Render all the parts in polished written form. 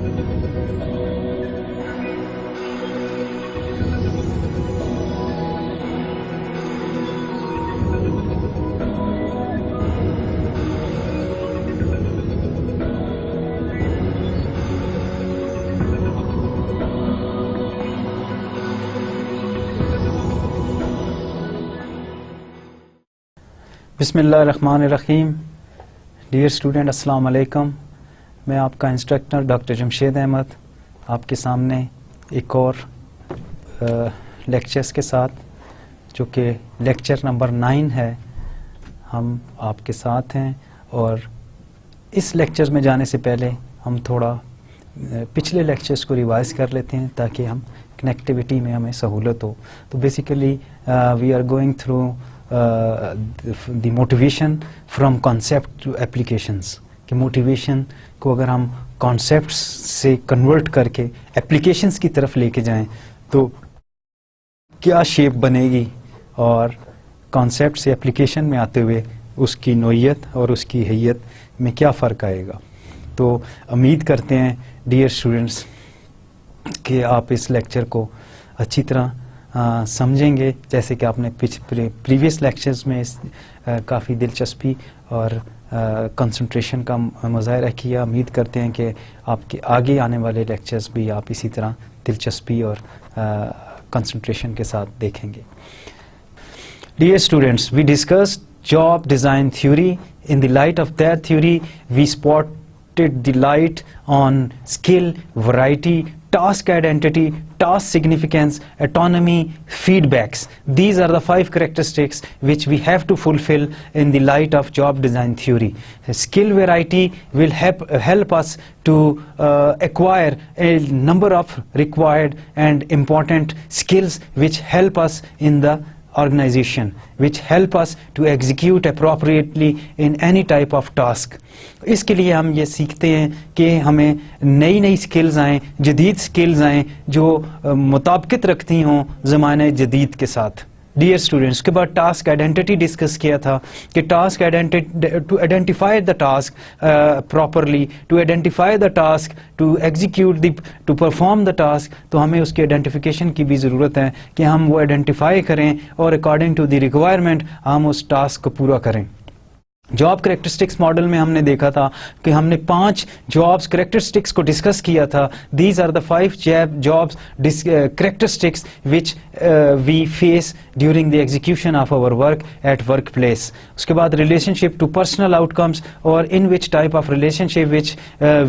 بسم اللہ الرحمن الرحیم. ڈیئر اسٹوڈنٹ، السلام علیکم. میں آپ کا انسٹرکٹر ڈاکٹر جمشید احمد آپ کے سامنے ایک اور لیکچرز کے ساتھ، جو کہ لیکچر نمبر 9 ہے، ہم آپ کے ساتھ ہیں. اور اس لیکچر میں جانے سے پہلے ہم تھوڑا پچھلے لیکچرز کو ریوائز کر لیتے ہیں تاکہ ہم کنیکٹیوٹی میں ہمیں سہولت ہو. تو basically we are going through the motivation from concept to applications, کہ موٹیویشن کو اگر ہم کانسیپٹس سے کنورٹ کر کے اپلیکیشنس کی طرف لے کے جائیں تو کیا شیپ بنے گی، اور کانسیپٹ سے اپلیکیشن میں آتے ہوئے اس کی نوعیت اور اس کی حیت میں کیا فرق آئے گا. تو امید کرتے ہیں ڈیئر اسٹوڈنٹس کہ آپ اس لیکچر کو اچھی طرح سمجھیں گے، جیسے کہ آپ نے پریویس لیکچرز میں کافی دلچسپی اور کنسنٹریشن کا مظاہرہ کیا. امید کرتے ہیں کہ آپ کے آگے آنے والے لیکچرز بھی آپ اسی طرح دلچسپی اور کنسنٹریشن کے ساتھ دیکھیں گے. Dear students, we discussed job design theory. In the light of that theory, we spotted the light on skill, variety, task identity, task significance, autonomy, feedbacks. These are the 5 characteristics which we have to fulfill in the light of job design theory. Skill variety will help us to acquire a number of required and important skills which help us in the organization, which help us to execute appropriately in any type of task. اس کے لیے ہم یہ سیکھتے ہیں کہ ہمیں نئی نئی سکلز آئیں، جدید سکلز آئیں جو مطابقت رکھتی ہوں زمانے جدید کے ساتھ. ڈیئر اسٹوڈنٹس، اس کے بعد ٹاسک آئیڈینٹی ڈسکس کیا تھا کہ task identity to identify the task properly, to identify the task, to execute to perform the task. تو ہمیں اس کی آئیڈینٹیفیکیشن کی بھی ضرورت ہے کہ ہم وہ آئیڈینٹیفائی کریں اور اکارڈنگ ٹو دی ریکوائرمنٹ ہم اس ٹاسک کو پورا کریں. جاب کریکٹرسٹکس ماڈل میں ہم نے دیکھا تھا کہ ہم نے 5 جابس کریکٹرسٹکس کو ڈسکس کیا تھا. These are the 5 jobs characteristics which we face during the execution of our work at work place. اس کے بعد relation ship to personal out کمس، اور ان وچ type of relation ship which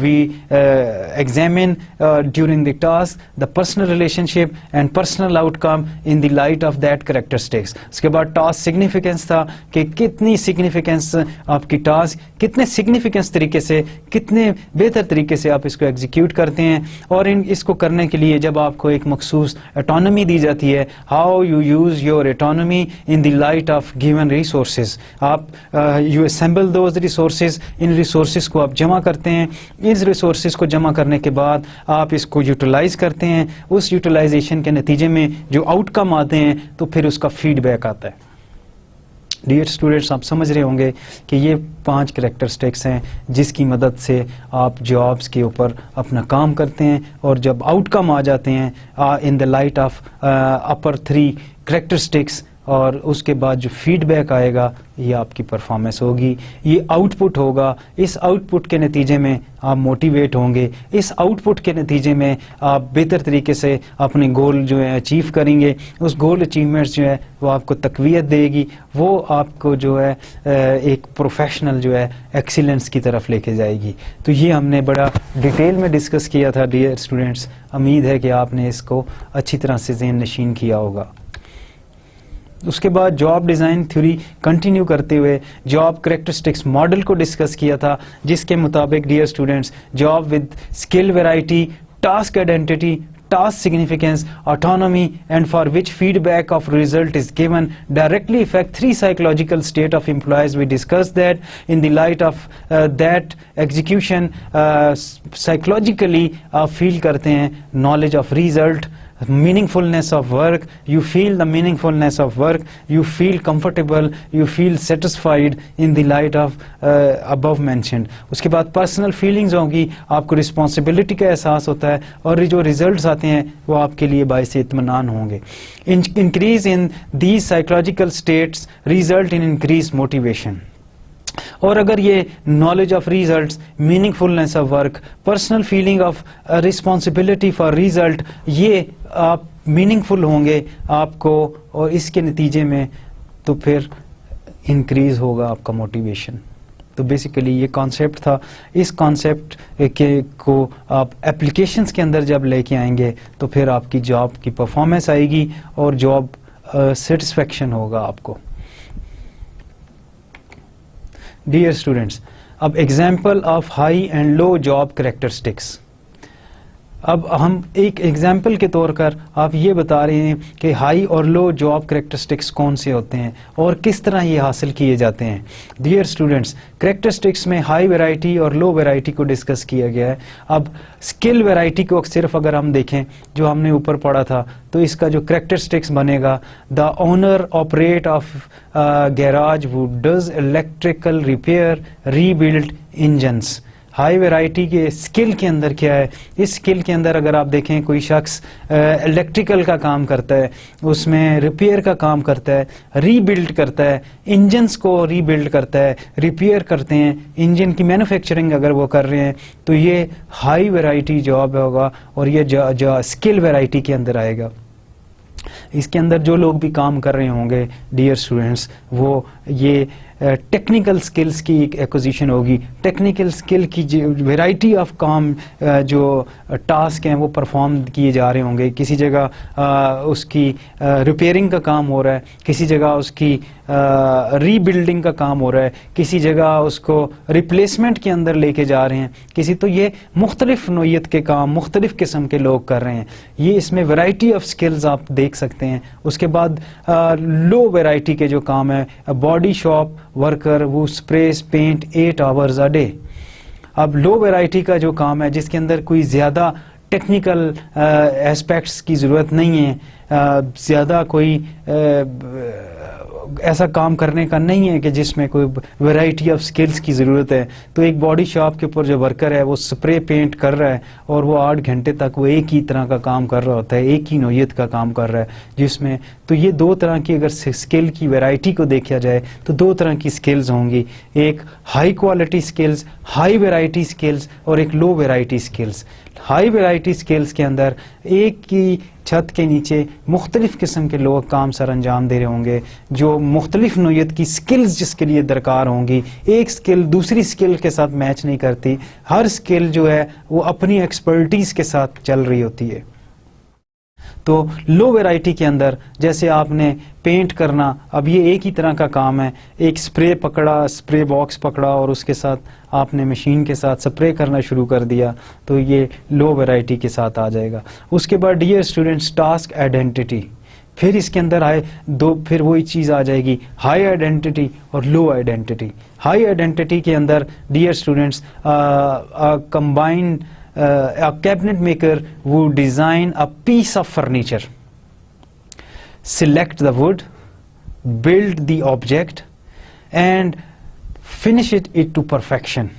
we examine during the task the personal relation ship and personal out come in the light of that characteristics. اس کے بعد task significance تھا کہ کتنی significance آپ کی task, کتنے significance طریقے سے، کتنے بہتر طریقے سے آپ اس کو ایگزیکیوٹ کرتے ہیں. اور اس کو کرنے کے لیے جب آپ کو ایک مخصوص اٹانومی دی جاتی ہے، how you use your autonomy in the light of given resources, آپ یو اسمبل دوز ریسورسز، ان ریسورسز کو آپ جمع کرتے ہیں. اس ریسورسز کو جمع کرنے کے بعد آپ اس کو یوٹیلائز کرتے ہیں. اس یوٹیلائزیشن کے نتیجے میں جو آؤٹ کم آتے ہیں تو پھر اس کا فیڈ بیک آتا ہے. ڈیئر اسٹوڈنٹس، آپ سمجھ رہے ہوں گے کہ یہ 5 کریکٹرسٹکس ہیں جس کی مدد سے آپ جابس کے اوپر اپنا کام کرتے ہیں، اور جب آؤٹ کم آ جاتے ہیں in the light of upper 3 characteristics, اور اس کے بعد جو فیڈ بیک آئے گا یہ آپ کی پرفارمنس ہوگی، یہ آؤٹ پٹ ہوگا. اس آؤٹ پٹ کے نتیجے میں آپ موٹیویٹ ہوں گے. اس آؤٹ پٹ کے نتیجے میں آپ بہتر طریقے سے اپنے گول جو ہے اچیو کریں گے. اس گول اچیومنٹس جو ہے وہ آپ کو تقویت دے گی، وہ آپ کو جو ہے ایک پروفیشنل جو ہے ایکسیلنس کی طرف لے کے جائے گی. تو یہ ہم نے بڑا ڈیٹیل میں ڈسکس کیا تھا ڈیئر اسٹوڈنٹس. امید ہے کہ آپ نے اس کو اچھی طرح سے ذہن نشین کیا ہوگا. اس کے بعد جاب ڈیزائن تھیوری کنٹینیو کرتے ہوئے جاب کریکٹرسٹکس ماڈل کو ڈسکس کیا تھا، جس کے مطابق dear students job with skill variety, task identity, task significance, autonomy, and for which feedback of result is given directly affect 3 psychological state of employees. We discussed that in the light of that execution psychologically feel کرتے ہیں knowledge of result, meaningfulness of work, you feel the meaningfulness of work, you feel comfortable, you feel satisfied in the light of above mentioned. اس کے بعد personal feelings ہوں گی, آپ کو responsibility کا احساس ہوتا ہے, اور جو ریزلٹس آتے ہیں وہ آپ کے لیے باعث اطمینان ہوں گے. Increase in these psychological states result in increase motivation. اور اگر یہ knowledge of results, meaningfulness of work, personal feeling of responsibility for result, یہ آپ میننگ فل ہوں گے آپ کو, اور اس کے نتیجے میں تو پھر انکریز ہوگا آپ کا موٹیویشن. تو بیسیکلی یہ کانسیپٹ تھا. اس کانسیپٹ کو آپ اپلیکیشنز کے اندر جب لے کے آئیں گے تو پھر آپ کی جاب کی پرفارمنس آئے گی اور جاب سیٹسفیکشن ہوگا آپ کو. ڈیئر اسٹوڈینٹس, اب example of high and low job characteristics. اب ہم ایک ایگزامپل کے طور پر آپ یہ بتا رہے ہیں کہ ہائی اور لو جاب کریکٹرسٹکس کون سے ہوتے ہیں اور کس طرح یہ حاصل کیے جاتے ہیں. ڈیئر اسٹوڈینٹس, کریکٹرسٹکس میں ہائی ویرائٹی اور لو ویرائٹی کو ڈسکس کیا گیا ہے. اب اسکل ویرائٹی کو صرف اگر ہم دیکھیں جو ہم نے اوپر پڑھا تھا, تو اس کا جو کریکٹرسٹکس بنے گا, the owner operate of garage who does electrical repair rebuild engines. High variety کے اسکل کے اندر کیا ہے, اس اسکل کے اندر اگر آپ دیکھیں کوئی شخص الیکٹریکل کا کام کرتا ہے, اس میں ریپیئر کا کام کرتا ہے, ری بلڈ کرتا ہے, انجنس کو ری بلڈ کرتا ہے, ریپیئر کرتے ہیں, انجن کی مینوفیکچرنگ اگر وہ کر رہے ہیں, تو یہ ہائی ویرائٹی جاب ہوگا اور یہ جو اسکل ویرائٹی کے اندر آئے گا. اس کے اندر جو لوگ بھی کام کر رہے ہوں گے ڈیئر اسٹوڈینٹس, وہ یہ ٹیکنیکل سکلز کی ایک ایکوزیشن ہوگی. ٹیکنیکل سکل کی ویرائٹی آف کام جو ٹاسک ہیں وہ پرفارم کیے جا رہے ہوں گے. کسی جگہ اس کی ریپیئرنگ کا کام ہو رہا ہے, کسی جگہ اس کی ری بلڈنگ کا کام ہو رہا ہے, کسی جگہ اس کو ریپلیسمنٹ کے اندر لے کے جا رہے ہیں کسی. تو یہ مختلف نوعیت کے کام مختلف قسم کے لوگ کر رہے ہیں. یہ اس میں ویرائٹی آف سکلز آپ دیکھ سکتے ہیں. اس کے بعد لو ویرائٹی کے جو کام ہے, باڈی شاپ ورکر وہ sprays pant 8 hours a day. اب لو ویرائٹی کا جو کام ہے جس کے اندر کوئی زیادہ ٹیکنیکل ایسپیکٹس کی ضرورت نہیں ہے, زیادہ کوئی ایسا کام کرنے کا نہیں ہے کہ جس میں کوئی ویرائٹی آف سکلز کی ضرورت ہے. تو ایک باڈی شاپ کے اوپر جو ورکر ہے وہ سپرے پینٹ کر رہا ہے اور وہ 8 گھنٹے تک وہ ایک ہی طرح کا کام کر رہا ہوتا ہے, ایک ہی نوعیت کا کام کر رہا ہے جس میں. تو یہ دو طرح کی اگر سکل کی ویرائٹی کو دیکھا جائے تو دو طرح کی سکلز ہوں گی, ایک high quality skills, high variety skills, اور ایک low variety skills. High variety skills کے اندر ایک کی چھت کے نیچے مختلف قسم کے لوگ کام سر انجام دے رہے ہوں گے, جو مختلف نوعیت کی سکلز جس کے لیے درکار ہوں گی. ایک سکل دوسری سکل کے ساتھ میچ نہیں کرتی, ہر سکل جو ہے وہ اپنی ایکسپرٹیز کے ساتھ چل رہی ہوتی ہے. تو لو ویرائٹی کے اندر جیسے آپ نے پینٹ کرنا, اب یہ ایک ہی طرح کا کام ہے, ایک سپرے پکڑا, سپرے باکس پکڑا اور اس کے ساتھ آپ نے مشین کے ساتھ سپرے کرنا شروع کر دیا, تو یہ لو ویرائٹی کے ساتھ آ جائے گا. اس کے بعد ڈیئر اسٹوڈینٹس, ٹاسک آئیڈینٹی, پھر اس کے اندر آئے پھر وہی چیز آ جائے گی, ہائی آئیڈینٹی اور لو آئیڈینٹی. ہائی آئیڈینٹی کے اندر dear students combine a cabinet maker would design a piece of furniture, select the wood, build the object and finish it to perfection.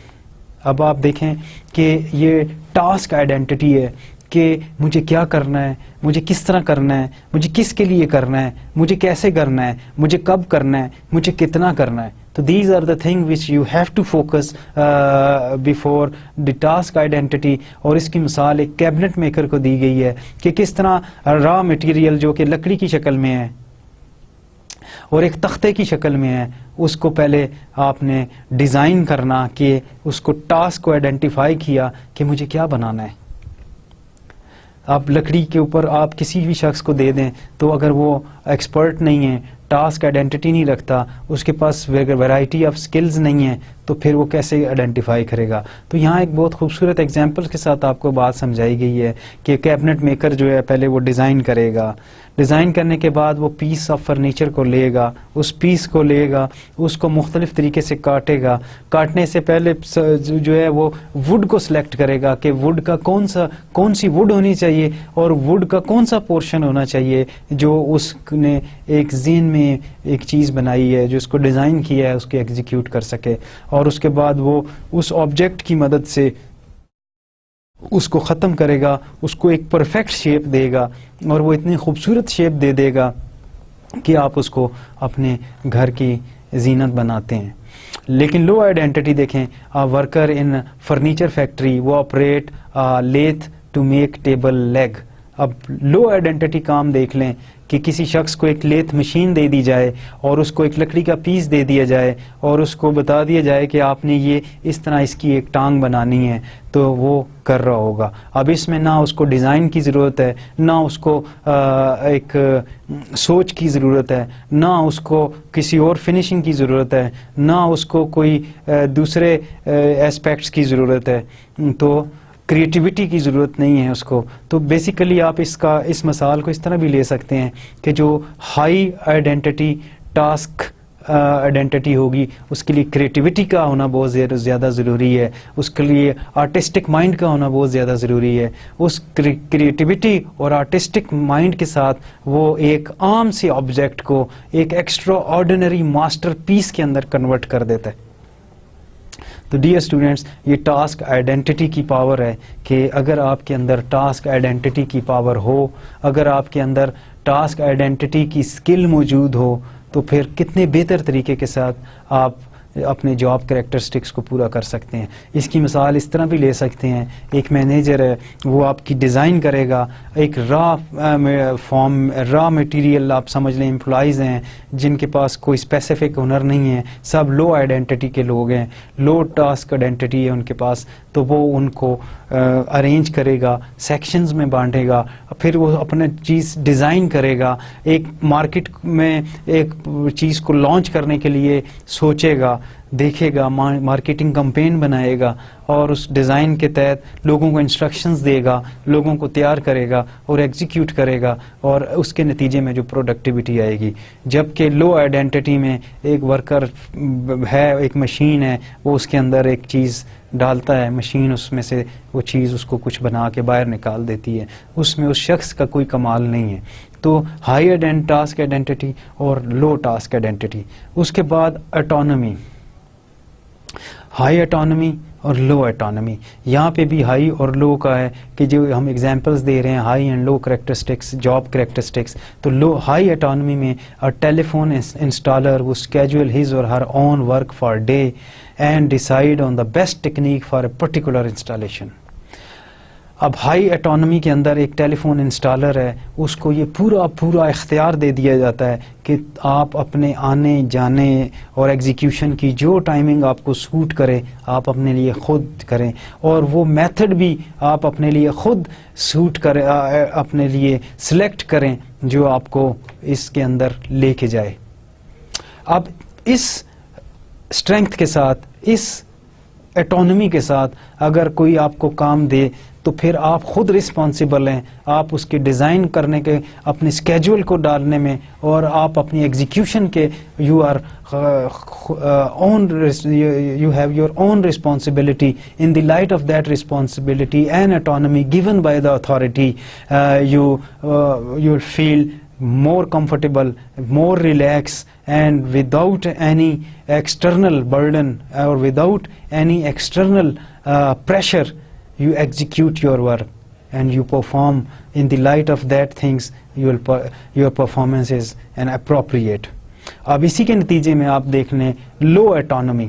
اب آپ دیکھیں کہ یہ ٹاسک آئیڈینٹی ہے کہ مجھے کیا کرنا ہے, مجھے کس طرح کرنا ہے, مجھے کس کے لیے کرنا ہے, مجھے کیسے کرنا ہے, مجھے کب کرنا ہے, مجھے کتنا کرنا ہے. تو these are the thing which you have to focus before the task identity. اور اس کی مثال ایک کیبنٹ میکر کو دی گئی ہے کہ کس طرح را مٹیریل جو کہ لکڑی کی شکل میں ہے اور ایک تختے کی شکل میں ہے, اس کو پہلے آپ نے ڈیزائن کرنا, کہ اس کو ٹاسک کو آئیڈینٹیفائی کیا کہ مجھے کیا بنانا ہے. آپ لکڑی کے اوپر آپ کسی بھی شخص کو دے دیں تو اگر وہ ایکسپرٹ نہیں ہے ٹاسک آئیڈینٹی نہیں رکھتا, اس کے پاس ویرائٹی آف سکلز نہیں ہیں, تو پھر وہ کیسے آئیڈینٹیفائی کرے گا؟ تو یہاں ایک بہت خوبصورت ایگزامپل کے ساتھ آپ کو بات سمجھائی گئی ہے کہ کیبنٹ میکر جو ہے پہلے وہ ڈیزائن کرے گا, ڈیزائن کرنے کے بعد وہ پیس آف فرنیچر کو لے گا, اس پیس کو لے گا, اس کو مختلف طریقے سے کاٹے گا, کاٹنے سے پہلے جو ہے وہ ووڈ کو سلیکٹ کرے گا کہ ووڈ کا کون سی ووڈ ہونی چاہیے اور ووڈ کا کون سا پورشن ہونا چاہیے جو اس نے ایک ذہن میں ایک چیز بنائی ہے, جو اس کو ڈیزائن کیا ہے, اس کو ایگزیکیوٹ کر سکے. اور اس کے بعد وہ اس آبجیکٹ کی مدد سے اس کو ختم کرے گا, اس کو ایک پرفیکٹ شیپ دے گا, اور وہ اتنی خوبصورت شیپ دے گا کہ آپ اس کو اپنے گھر کی زینت بناتے ہیں. لیکن لو آئیڈینٹی دیکھیں, ورکر ان فرنیچر فیکٹری وہ operate lathe to make table leg. اب لو آئیڈینٹی کام دیکھ لیں کہ کسی شخص کو ایک لیتھ مشین دے دی جائے اور اس کو ایک لکڑی کا پیس دے دیا جائے اور اس کو بتا دیا جائے کہ آپ نے یہ اس طرح اس کی ایک ٹانگ بنانی ہے, تو وہ کر رہا ہوگا. اب اس میں نہ اس کو ڈیزائن کی ضرورت ہے, نہ اس کو ایک سوچ کی ضرورت ہے, نہ اس کو کسی اور فنیشنگ کی ضرورت ہے, نہ اس کو کوئی دوسرے ایسپیکٹس کی ضرورت ہے, تو کریٹیوٹی کی ضرورت نہیں ہے اس کو. تو بیسیکلی آپ اس مثال کو اس طرح بھی لے سکتے ہیں کہ جو ہائی آئیڈینٹی ٹاسک آئیڈینٹی ہوگی اس کے لیے کریٹیوٹی کا ہونا بہت زیادہ ضروری ہے, اس کے لیے آرٹسٹک مائنڈ کا ہونا بہت زیادہ ضروری ہے. اس کریٹیوٹی اور آرٹسٹک مائنڈ کے ساتھ وہ ایک عام سے آبجیکٹ کو ایک ایکسٹرا آرڈینری ماسٹر پیس کے اندر کنورٹ کر دیتا ہے. تو ڈیئر اسٹوڈینٹس, یہ ٹاسک آئیڈینٹی کی پاور ہے کہ اگر آپ کے اندر ٹاسک آئیڈینٹی کی پاور ہو, اگر آپ کے اندر ٹاسک آئیڈینٹی کی اسکل موجود ہو, تو پھر کتنے بہتر طریقے کے ساتھ آپ اپنے جاب کریکٹرسٹکس کو پورا کر سکتے ہیں. اس کی مثال اس طرح بھی لے سکتے ہیں, ایک مینیجر ہے وہ آپ کی ڈیزائن کرے گا, ایک را مٹیریل آپ سمجھ لیں امپلائیز ہیں جن کے پاس کوئی اسپیسیفک ہنر نہیں ہے, سب لو آئیڈینٹی کے لوگ ہیں, لو ٹاسک آئیڈینٹی ہے ان کے پاس, تو وہ ان کو ارینج کرے گا, سیکشنز میں بانٹے گا, پھر وہ اپنا چیز ڈیزائن کرے گا, ایک مارکیٹ میں ایک چیز کو لانچ کرنے کے لیے سوچے گا, دیکھے گا, مارکیٹنگ کمپین بنائے گا اور اس ڈیزائن کے تحت لوگوں کو انسٹرکشنز دے گا, لوگوں کو تیار کرے گا اور ایگزیکیوٹ کرے گا, اور اس کے نتیجے میں جو پروڈکٹیوٹی آئے گی. جبکہ لو آئیڈینٹی میں ایک ورکر ہے, ایک مشین ہے, وہ اس کے اندر ایک چیز ڈالتا ہے, مشین اس میں سے وہ چیز اس کو کچھ بنا کے باہر نکال دیتی ہے, اس میں اس شخص کا کوئی کمال نہیں ہے. تو ہائی ٹاسک آئیڈینٹی اور لو ٹاسک آئیڈینٹی. اس کے بعد اٹانومی, ہائی اٹانومی اور لو اٹانومی. یہاں پہ بھی ہائی اور لو کا ہے کہ جو ہم ایگزامپلس دے رہے ہیں high and low characteristics, job characteristics. تو لو ہائی اٹانومی میں ٹیلیفون انسٹالر وہ schedule his or her own work for day and decide on the best technique for a particular installation. اب ہائی اٹانومی کے اندر ایک ٹیلی phone installer ہے, اس کو یہ پورا اختیار دے دیا جاتا ہے کہ آپ اپنے آنے جانے اور ایگزیکیوشن کی جو ٹائمنگ آپ کو سوٹ کرے آپ اپنے لیے خود کریں, اور وہ میتھڈ بھی آپ اپنے لیے خود سوٹ کریں, اپنے لیے سلیکٹ کریں جو آپ کو اس کے اندر لے کے جائے. اب اس اسٹرینتھ کے ساتھ, اس اٹانومی کے ساتھ اگر کوئی آپ کو کام دے تو پھر آپ خود رسپانسیبل ہیں, آپ اس کے ڈیزائن کرنے کے, اپنے اسکیجول کو ڈالنے میں, اور آپ اپنی ایگزیکیوشن کے you have your own responsibility. In the light of that responsibility and autonomy given by the authority, you'll feel more comfortable, more relaxed, and without any external burden or without any external pressure, you execute your work and you perform. In the light of that things, your performance is an appropriate. اب اسی کے نتیجے میں آپ دیکھ لیں لو autonomy.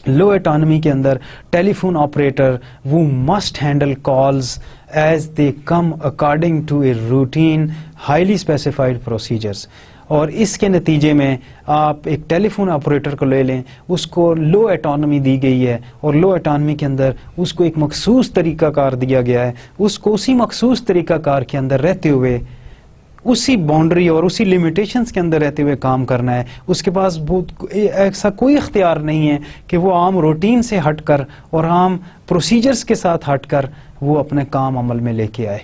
Low autonomy کے اندر ٹیلی فون آپریٹر وہ must handle calls as they come according to a routine highly specified procedures. اور اس کے نتیجے میں آپ ایک ٹیلی فون آپریٹر کو لے لیں, اس کو لو اٹانومی دی گئی ہے, اور لو اٹانومی کے اندر اس کو ایک مخصوص طریقہ کار دیا گیا ہے. اس کو اسی مخصوص طریقہ کار کے اندر رہتے ہوئے اسی باؤنڈری اور اسی لمیٹیشنز کے اندر رہتے ہوئے کام کرنا ہے. اس کے پاس ایسا کوئی اختیار نہیں ہے کہ وہ عام روٹین سے ہٹ کر اور عام پروسیجرز کے ساتھ ہٹ کر وہ اپنے کام عمل میں لے کے آئے.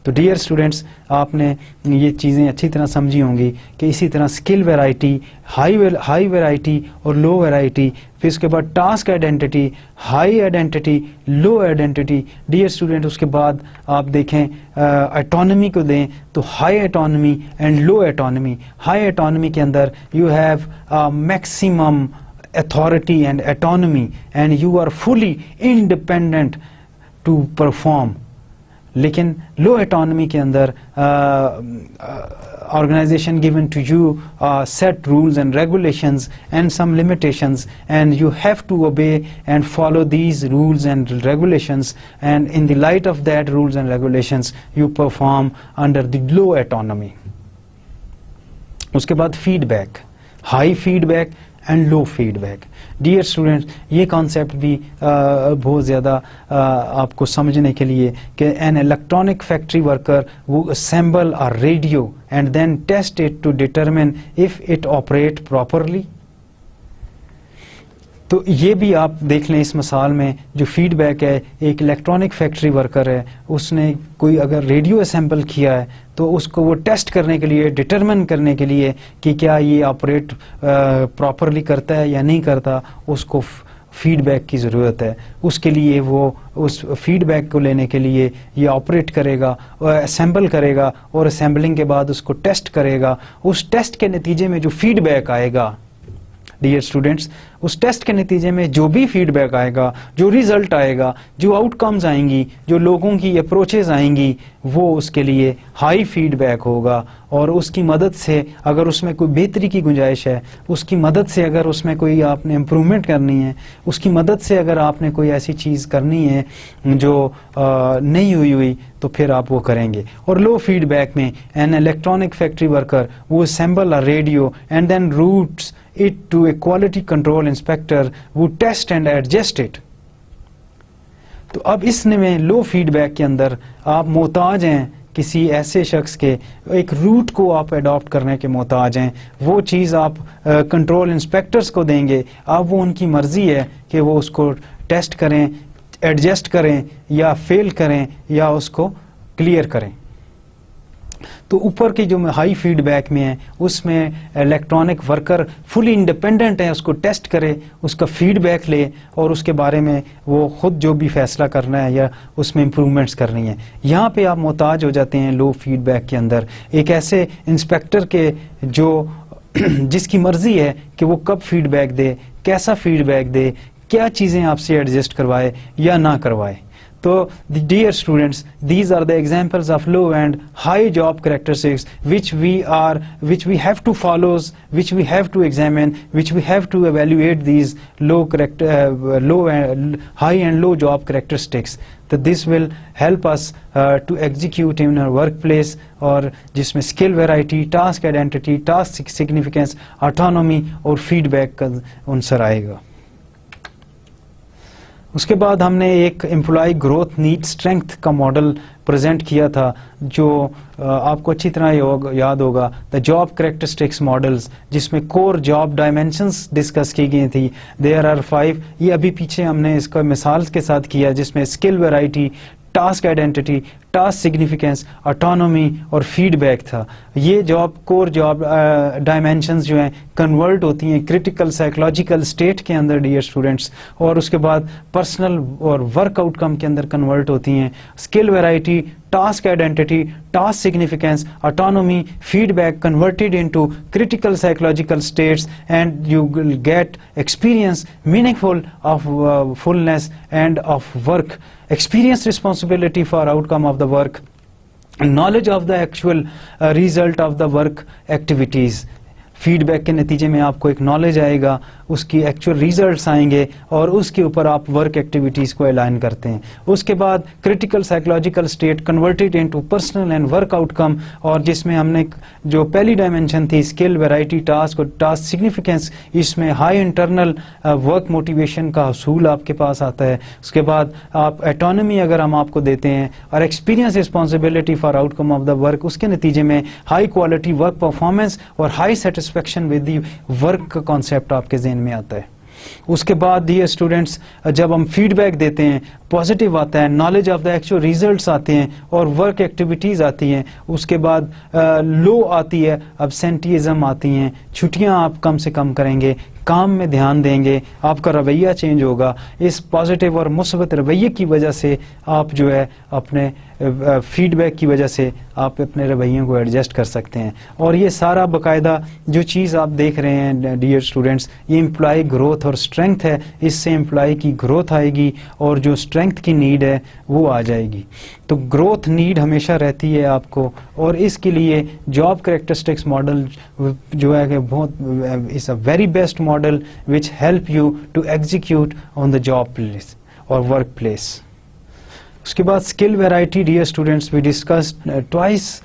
تو ڈیئر اسٹوڈینٹس، آپ نے یہ چیزیں اچھی طرح سمجھی ہوں گی کہ اسی طرح اسکل ویرائٹی، ہائی ویرائٹی اور لو ویرائٹی، پھر اس کے بعد task identity, high identity, low identity. Dear student, اس کے بعد آپ دیکھیں اٹانومی کو دیں تو high autonomy and low autonomy. High autonomy کے اندر you have maximum authority and autonomy and you are fully independent to perform. لیکن لو اٹانومی کے اندر organization given to you set rules and regulations and some limitations and you have to obey and follow these rules and regulations, and in the light of that rules and regulations you perform under the low autonomy. اس کے بعد feedback, high feedback and low feedback. Dear students, یہ concept بھی بہت زیادہ آپ کو سمجھنے کے لیے کہ این الیکٹرانک فیکٹری ورکر وہ assemble a radio and then test it to determine if it operate properly. تو یہ بھی آپ دیکھ لیں اس مثال میں جو فیڈ بیک ہے، ایک الیکٹرانک فیکٹری ورکر ہے، اس نے کوئی اگر ریڈیو اسمبل کیا ہے تو اس کو وہ ٹیسٹ کرنے کے لیے، ڈٹرمن کرنے کے لیے کہ کیا یہ آپریٹ پراپرلی کرتا ہے یا نہیں کرتا، اس کو فیڈ بیک کی ضرورت ہے. اس کے لیے وہ اس فیڈ بیک کو لینے کے لیے یہ آپریٹ کرے گا، اسمبل کرے گا اور اسمبلنگ کے بعد اس کو ٹیسٹ کرے گا. اس ٹیسٹ کے نتیجے میں جو فیڈ بیک آئے گا، ڈیئر اسٹوڈینٹس، اس ٹیسٹ کے نتیجے میں جو بھی فیڈ بیک آئے گا، جو ریزلٹ آئے گا، جو آؤٹ کمز آئیں گی، جو لوگوں کی اپروچز آئیں گی، وہ اس کے لیے ہائی فیڈ بیک ہوگا. اور اس کی مدد سے اگر اس میں کوئی بہتری کی گنجائش ہے، اس کی مدد سے اگر اس میں کوئی آپ نے امپرومنٹ کرنی ہے، اس کی مدد سے اگر آپ نے کوئی ایسی چیز کرنی ہے جو نہیں ہوئی تو پھر آپ وہ کریں گے. اور لو فیڈ بیک میں این الیکٹرانک فیکٹری ورکر وہ assemble a radio and then routes it to a quality control inspector who test and adjust it. تو اب اس میں لو فیڈ بیک کے اندر آپ محتاج ہیں کسی ایسے شخص کے، ایک روٹ کو آپ اڈاپٹ کرنے کے محتاج ہیں. وہ چیز آپ کنٹرول انسپیکٹرز کو دیں گے، اب وہ ان کی مرضی ہے کہ وہ اس کو ٹیسٹ کریں، ایڈجسٹ کریں یا فیل کریں یا اس کو کلیئر کریں. تو اوپر کی جو ہائی فیڈ بیک میں ہے اس میں الیکٹرانک ورکر فلی انڈیپینڈنٹ ہے، اس کو ٹیسٹ کرے، اس کا فیڈ بیک لے اور اس کے بارے میں وہ خود جو بھی فیصلہ کرنا ہے یا اس میں امپرومنٹس کرنی ہے. یہاں پہ آپ محتاج ہو جاتے ہیں لو فیڈ بیک کے اندر ایک ایسے انسپیکٹر کے جو جس کی مرضی ہے کہ وہ کب فیڈ بیک دے، کیسا فیڈ بیک دے، کیا چیزیں آپ سے ایڈجسٹ کروائے یا نہ کروائے. So, dear students, these are the examples of low and high job characteristics which we have to follow, which we have to examine, which we have to evaluate these high and low job characteristics. So this will help us to execute in our workplace, اور جس میں skill variety, task identity, task significance, autonomy اور feedback کا عنصر آئے گا. اس کے بعد ہم نے ایک امپلائی گروتھ نیڈ اسٹرینتھ کا ماڈل پریزنٹ کیا تھا جو آپ کو اچھی طرح یاد ہوگا، دا جاب کریکٹرسٹکس ماڈلز، جس میں کور جاب ڈائمینشنز ڈسکس کی گئی تھی. There are 5. یہ ابھی پیچھے ہم نے اس کا مثال کے ساتھ کیا جس میں skill variety, task identity, task significance, autonomy اور فیڈ بیک تھا. یہ کور جاب ڈائمینشنز جو ہیں کنورٹ ہوتی ہیں کرٹیکل سائیکولوجیکل اسٹیٹ کے اندر ڈیئر اسٹوڈینٹس، اور اس کے بعد پرسنل اور ورک آؤٹ کم کے اندر کنورٹ ہوتی ہیں. Skill variety, task identity, task significance, autonomy, feedback converted into critical psychological states, and you will get experience meaningful of fullness and of work, experience responsibility for outcome of the work, knowledge of the actual result of the work activities. Feedback کے نتیجے میں آپ کو ایک knowledge آئے گا اس کی actual results آئیں گے اور اس کے اوپر آپ ورک ایکٹیویٹیز کو الائن کرتے ہیں. اس کے بعد critical psychological state converted into personal and work out کم, اور جس میں ہم نے جو پہلی ڈائمینشن تھی اسکل, ویرائٹی, ٹاسک اور ٹاسک سگنیفیکینس, اس میں ہائی انٹرنل ورک موٹیویشن کا حصول آپ کے پاس آتا ہے. اس کے بعد آپ اٹانومی اگر ہم آپ کو دیتے ہیں اور experience responsibility for outcome of the work, اس کے نتیجے میں ہائی کوالٹی ورک پرفارمنس اور high satisfaction with the work کا کانسیپٹ آپ کے ذہن میں آتا ہے. اس کے بعد ڈیئر اسٹوڈینٹس جب ہم فیڈ بیک دیتے ہیں پازیٹیو آتا ہے, knowledge of the actual results آتے ہیں اور ورک ایکٹیویٹیز آتی ہیں. اس کے بعد لو آتی ہے, ابسینٹیزم آتی ہیں, چھٹیاں آپ کم سے کم کریں گے, کام میں دھیان دیں گے, آپ کا رویہ چینج ہوگا. اس پازیٹیو اور مثبت رویے کی وجہ سے آپ جو ہے اپنے فیڈ بیک کی وجہ سے آپ اپنے رویوں کو ایڈجسٹ کر سکتے ہیں. اور یہ سارا باقاعدہ جو چیز آپ دیکھ رہے ہیں ڈیئر اسٹوڈینٹس, یہ امپلائی گروتھ اور اسٹرینتھ ہے. اس سے امپلائی کی گروتھ آئے گی اور جو اسٹرینتھ کی نیڈ ہے وہ آ جائے گی. تو گروتھ نیڈ ہمیشہ رہتی ہے آپ کو, اور اس کے لیے جاب کریکٹرسٹکس ماڈل جو ہے کہ بہت is a very best model which help you to execute on the job place اور ورک پلیس. اس کے بعد skill variety dear students we discussed twice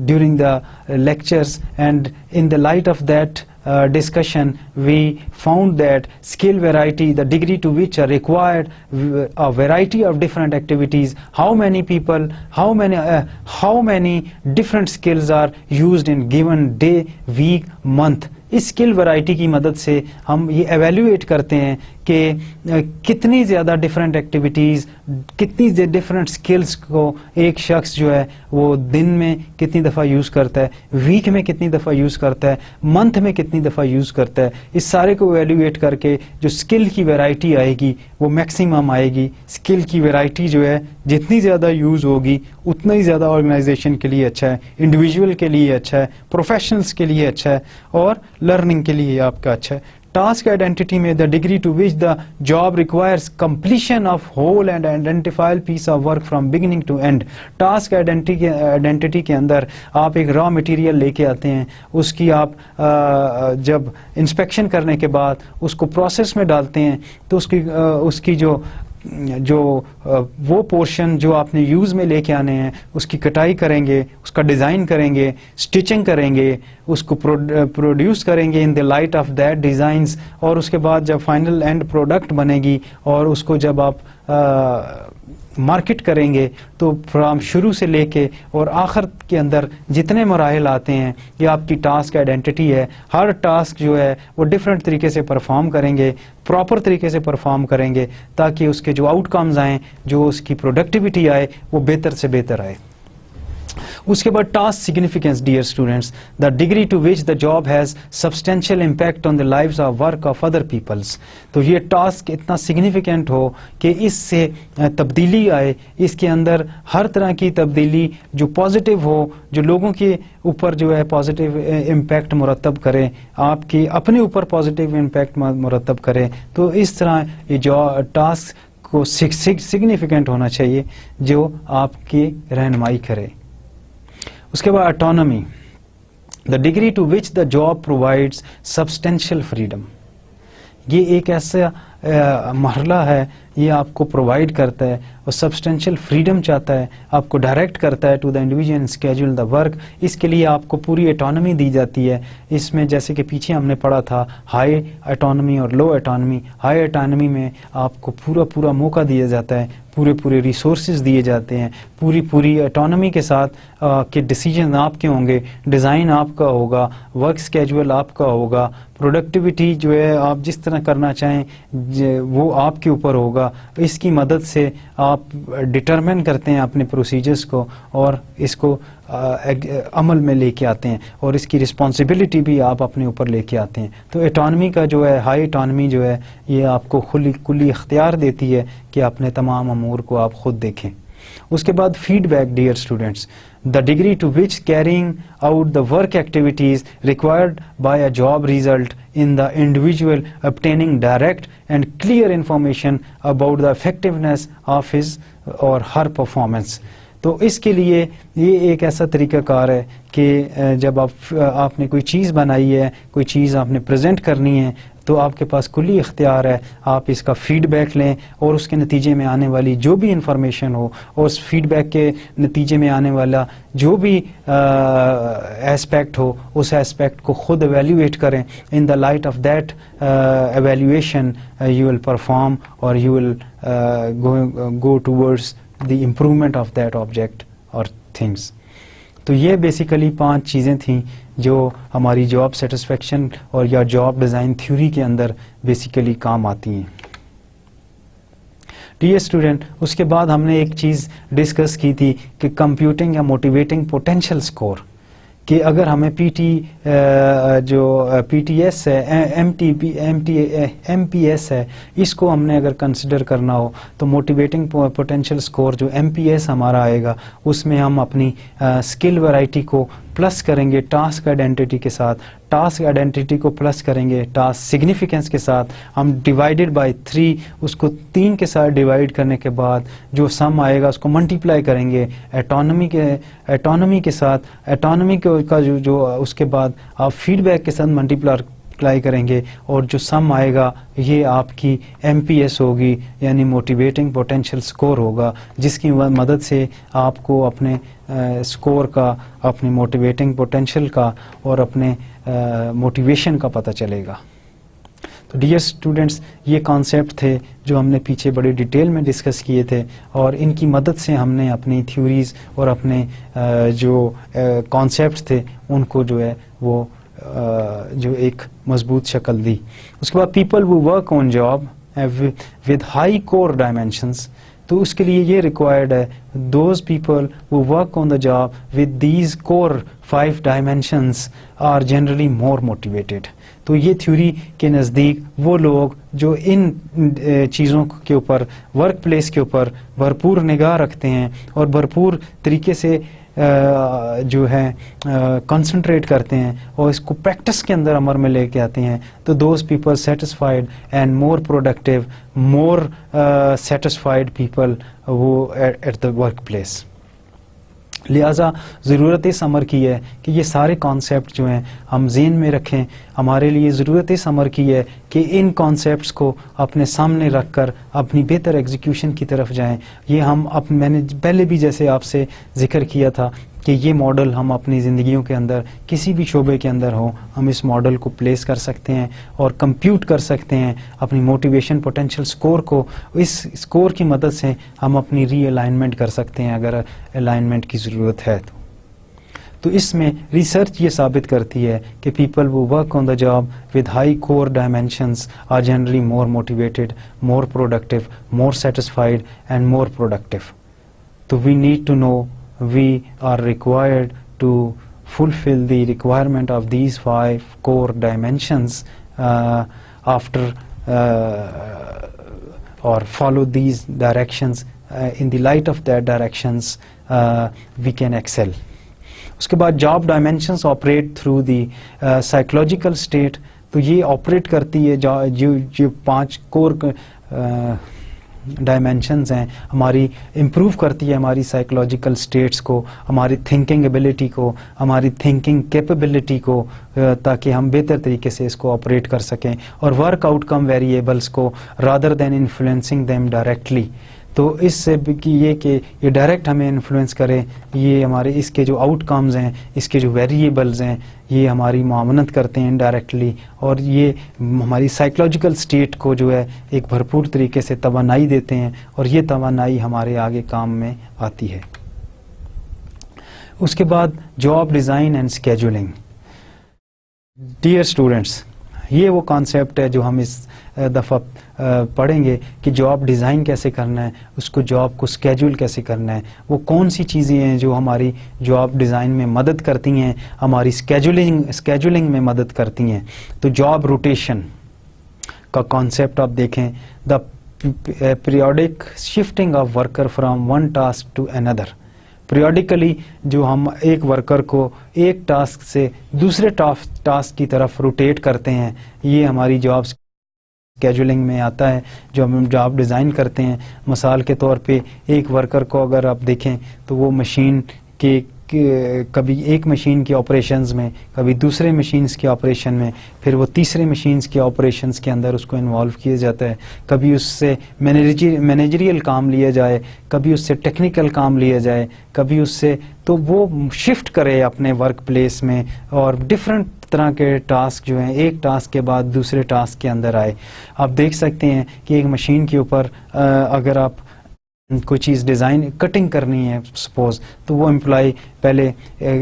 during the lectures, and in the light of that discussion we found that skill variety, the degree to which are required a variety of different activities, how many people, how many different skills are used in given day, week, month. Us skill variety کی مدد سے ہم یہ evaluate کرتے ہیں کہ کتنی زیادہ ڈفرینٹ ایکٹیویٹیز, کتنی ڈفرینٹ اسکلس کو ایک شخص جو ہے وہ دن میں کتنی دفعہ یوز کرتا ہے, ویک میں کتنی دفعہ یوز کرتا ہے, منتھ میں کتنی دفعہ یوز کرتا ہے. اس سارے کو ایویلویٹ کر کے جو اسکل کی ویرائٹی آئے گی وہ میکسیمم آئے گی. اسکل کی ویرائٹی جو ہے جتنی زیادہ یوز ہوگی اتنا ہی زیادہ آرگنائزیشن کے لیے اچھا ہے, انڈیویجول کے لیے اچھا ہے, پروفیشنلس کے لیے اچھا ہے اور لرننگ کے لیے آپ کا اچھا ہے. ٹاسک آئیڈینٹی میں the degree to which the job requires completion of whole and identifiable piece of work from beginning to end. Task identity کے اندر آپ ایک را مٹیریل لے کے آتے ہیں, اس کی آپ جب انسپیکشن کرنے کے بعد اس کو پروسیس میں ڈالتے ہیں تو اس کی جو وہ پورشن جو آپ نے یوز میں لے کے آنے ہیں اس کی کٹائی کریں گے, اس کا ڈیزائن کریں گے, اسٹچنگ کریں گے, اس کو پروڈیوس کریں گے in the light of that designs, اور اس کے بعد جب فائنل اینڈ پروڈکٹ بنے گی اور اس کو جب آپ مارکیٹ کریں گے تو فرام شروع سے لے کے اور آخر کے اندر جتنے مراحل آتے ہیں یہ آپ کی ٹاسک آئیڈینٹی ہے. ہر ٹاسک جو ہے وہ ڈفرینٹ طریقے سے پرفارم کریں گے, پراپر طریقے سے پرفارم کریں گے تاکہ اس کے جو آؤٹ کمز آئیں, جو اس کی پروڈکٹیوٹی آئے وہ بہتر سے بہتر آئے. اس کے بعد task significance dear students, the degree to which the job has substantial impact on the lives of work of other peoples. تو یہ ٹاسک اتنا سگنیفیکینٹ ہو کہ اس سے تبدیلی آئے, اس کے اندر ہر طرح کی تبدیلی جو پازیٹیو ہو, جو لوگوں کے اوپر جو ہے پازیٹیو امپیکٹ مرتب کرے, آپ کے اپنے اوپر پازیٹیو امپیکٹ مرتب کرے. تو اس طرح یہ جو ٹاسک کو سگنیفیکینٹ ہونا چاہیے جو آپ کی رہنمائی کرے. اس کے بعد autonomy, the degree to which the job provides substantial freedom. یہ ایک ایسا مرحلہ ہے, یہ آپ کو پرووائڈ کرتا ہے اور سبسٹینشیل فریڈم چاہتا ہے, آپ کو ڈائریکٹ کرتا ہے to the individual schedule the work. اس کے لیے آپ کو پوری اٹانومی دی جاتی ہے. اس میں جیسے کہ پیچھے ہم نے پڑھا تھا ہائی اٹانومی اور لو اٹانومی. ہائی اٹانومی میں آپ کو پورا موقع دیا جاتا ہے, پورے ریسورسز دیے جاتے ہیں, پوری اٹانومی کے ساتھ کہ ڈیسیجن آپ کے ہوں گے, ڈیزائن آپ کا ہوگا, ورک اسکیجول آپ کا ہوگا, پروڈکٹیوٹی جو ہے آپ جس طرح کرنا چاہیں وہ آپ کے اوپر ہوگا. اس کی مدد سے آپ ڈٹرمن کرتے ہیں اپنے پروسیجرز کو اور اس کو عمل میں لے کے آتے ہیں, اور اس کی رسپانسبلٹی بھی آپ اپنے اوپر لے کے آتے ہیں. تو اٹانومی کا جو ہے, ہائی اٹانومی جو ہے, یہ آپ کو کلی اختیار دیتی ہے کہ اپنے تمام امور کو آپ خود دیکھیں. اس کے بعد feedback dear students, the degree to which carrying out the work activities required by a job result in the individual obtaining direct and clear information about the effectiveness of his or her performance. تو اس کے لیے یہ ایک ایسا طریقہ کار ہے کہ جب آپ نے کوئی چیز بنائی ہے، کوئی چیز آپ نے پریزنٹ کرنی ہے، تو آپ کے پاس کلی اختیار ہے، آپ اس کا فیڈ بیک لیں اور اس کے نتیجے میں آنے والی جو بھی انفارمیشن ہو اور اس فیڈ بیک کے نتیجے میں آنے والا جو بھی ایسپیکٹ ہو، اس ایسپیکٹ کو خود ایویلیویٹ کریں. In the light of that evaluation you will perform اور you will go towards the improvement of that object اور تھنگس. تو یہ بیسیکلی 5 چیزیں تھیں جو ہماری جاب سیٹسفیکشن اور یا جاب ڈیزائن تھیوری کے اندر بیسیکلی کام آتی ہیں. ڈیئر اسٹوڈنٹ، اس کے بعد ہم نے ایک چیز ڈسکس کی تھی کہ کمپیوٹنگ یا موٹیویٹنگ پوٹینشیل اسکور، کہ اگر ہمیں پی ٹی ایس ہے، ایم پی ایس ہے، اس کو ہم نے اگر کنسیڈر کرنا ہو تو موٹیویٹنگ پوٹینشیل اسکور جو ایم پی ایس ہمارا آئے گا، اس میں ہم اپنی اسکل ویرائٹی کو پلس کریں گے ٹاسک آئیڈینٹی کے ساتھ، ٹاسک آئیڈینٹی کو پلس کریں گے ٹاسک سگنیفیکینس کے ساتھ، ہم ڈیوائڈیڈ بائی 3، اس کو 3 کے ساتھ ڈیوائڈ کرنے کے بعد جو سم آئے گا اس کو ملٹیپلائی کریں گے ایٹانومی کے ساتھ، ایٹانومی کا جو اس کے بعد آپ فیڈ بیک کے ساتھ ملٹیپلائی کریں گے، اور جو سم آئے گا یہ آپ کی ایم پی ایس ہوگی، یعنی موٹیویٹنگ پوٹینشیل اسکور ہوگا، جس کی مدد سے آپ کو اپنے اسکور کا، اپنے موٹیویٹنگ پوٹینشیل کا اور اپنے موٹیویشن کا پتہ چلے گا. تو ڈیئر اسٹوڈنٹس، یہ کانسیپٹ تھے جو ہم نے پیچھے بڑی ڈیٹیل میں ڈسکس کیے تھے، اور ان کی مدد سے ہم نے اپنی تھیوریز اور اپنے جو کانسیپٹس تھے ان کو جو ہے وہ جو ایک مضبوط شکل دی. اس کے بعد people who work on job with high core dimensions، تو اس کے لیے یہ ریکوائرڈ ہے those people who work on the job with these core 5 dimensions are generally more motivated. تو یہ تھیوری کے نزدیک وہ لوگ جو ان چیزوں کے اوپر، ورک پلیس کے اوپر بھرپور نگاہ رکھتے ہیں اور بھرپور طریقے سے جو ہے کنسنٹریٹ کرتے ہیں اور اس کو پریکٹس کے اندر عمل میں لے کے آتے ہیں، تو those people satisfied and more productive, more satisfied people وہ ایٹ دا ورک پلیس. لہٰذا ضرورت اس امر کی ہے کہ یہ سارے کانسیپٹ جو ہیں ہم ذہن میں رکھیں. ہمارے لیے ضرورت اس امر کی ہے کہ ان کانسیپٹس کو اپنے سامنے رکھ کر اپنی بہتر ایگزیکیوشن کی طرف جائیں. یہ ہم میں نے پہلے بھی جیسے آپ سے ذکر کیا تھا کہ یہ ماڈل ہم اپنی زندگیوں کے اندر کسی بھی شعبے کے اندر ہوں، ہم اس ماڈل کو پلیس کر سکتے ہیں اور کمپیوٹ کر سکتے ہیں اپنی موٹیویشن پوٹینشیل اسکور کو. اس اسکور کی مدد سے ہم اپنی ری الائنمنٹ کر سکتے ہیں اگر الائنمنٹ کی ضرورت ہے تو اس میں ریسرچ یہ ثابت کرتی ہے کہ people who work on the job with high core dimensions are generally more motivated, more productive, more satisfied and more productive. So we need to know we are required to fulfill the requirement of these 5 core dimensions after or follow these directions. In the light of that directions we can excel. اس کے بعد job dimensions operate through the psychological state. تو یہ operate کرتی ہے جو 5 کور dimensions ہیں، ہماری improve کرتی ہے ہماری سائیکولوجیکل اسٹیٹس کو، ہماری تھنکنگ ایبلٹی کو، ہماری تھنکنگ کیپیبلٹی کو، تاکہ ہم بہتر طریقے سے اس کو آپریٹ کر سکیں، اور ورک آؤٹ کم ویریبلس کو rather than influencing them directly. تو اس سے یہ کہ یہ ڈائریکٹ ہمیں انفلوئنس کرے، یہ ہمارے اس کے جو آؤٹ کمز ہیں، اس کے جو ویریبلز ہیں، یہ ہماری معاونت کرتے ہیں انڈائریکٹلی، اور یہ ہماری سائیکولوجیکل اسٹیٹ کو جو ہے ایک بھرپور طریقے سے توانائی دیتے ہیں، اور یہ توانائی ہمارے آگے کام میں آتی ہے. اس کے بعد job design and scheduling. Dear students, یہ وہ کانسیپٹ ہے جو ہم اس دفعہ پڑھیں گے کہ جاب ڈیزائن کیسے کرنا ہے، اس کو جاب کو اسکیجول کیسے کرنا ہے، وہ کون سی چیزیں ہیں جو ہماری جاب ڈیزائن میں مدد کرتی ہیں، ہماری اسکیجولنگ میں مدد کرتی ہیں. تو جاب روٹیشن کا کانسیپٹ آپ دیکھیں، the periodic shifting of worker from one task to اندر. پیریوڈیکلی جو ہم ایک ورکر کو ایک ٹاسک سے دوسرے ٹاسک کی طرف روٹیٹ کرتے ہیں، یہ ہماری جاب کیجولنگ میں آتا ہے جو ہم جاب ڈیزائن کرتے ہیں. مثال کے طور پہ ایک ورکر کو اگر آپ دیکھیں تو وہ مشین کے کبھی ایک مشین کے آپریشنز میں, کبھی دوسرے مشینز کے آپریشن میں, پھر وہ تیسرے مشینز کے آپریشنز کے اندر اس کو انوالو کیا جاتا ہے. کبھی اس سے مینیجریل کام لیا جائے, کبھی اس سے ٹیکنیکل کام لیا جائے, کبھی اس سے, تو وہ شفٹ کرے اپنے ورک پلیس میں اور ڈفرینٹ طرح کے ٹاسک جو ہیں ایک ٹاسک کے بعد دوسرے ٹاسک کے اندر آئے. آپ دیکھ سکتے ہیں کہ ایک مشین کے اوپر اگر آپ کوئی چیز ڈیزائن کٹنگ کرنی ہے سپوز, تو وہ امپلائی پہلے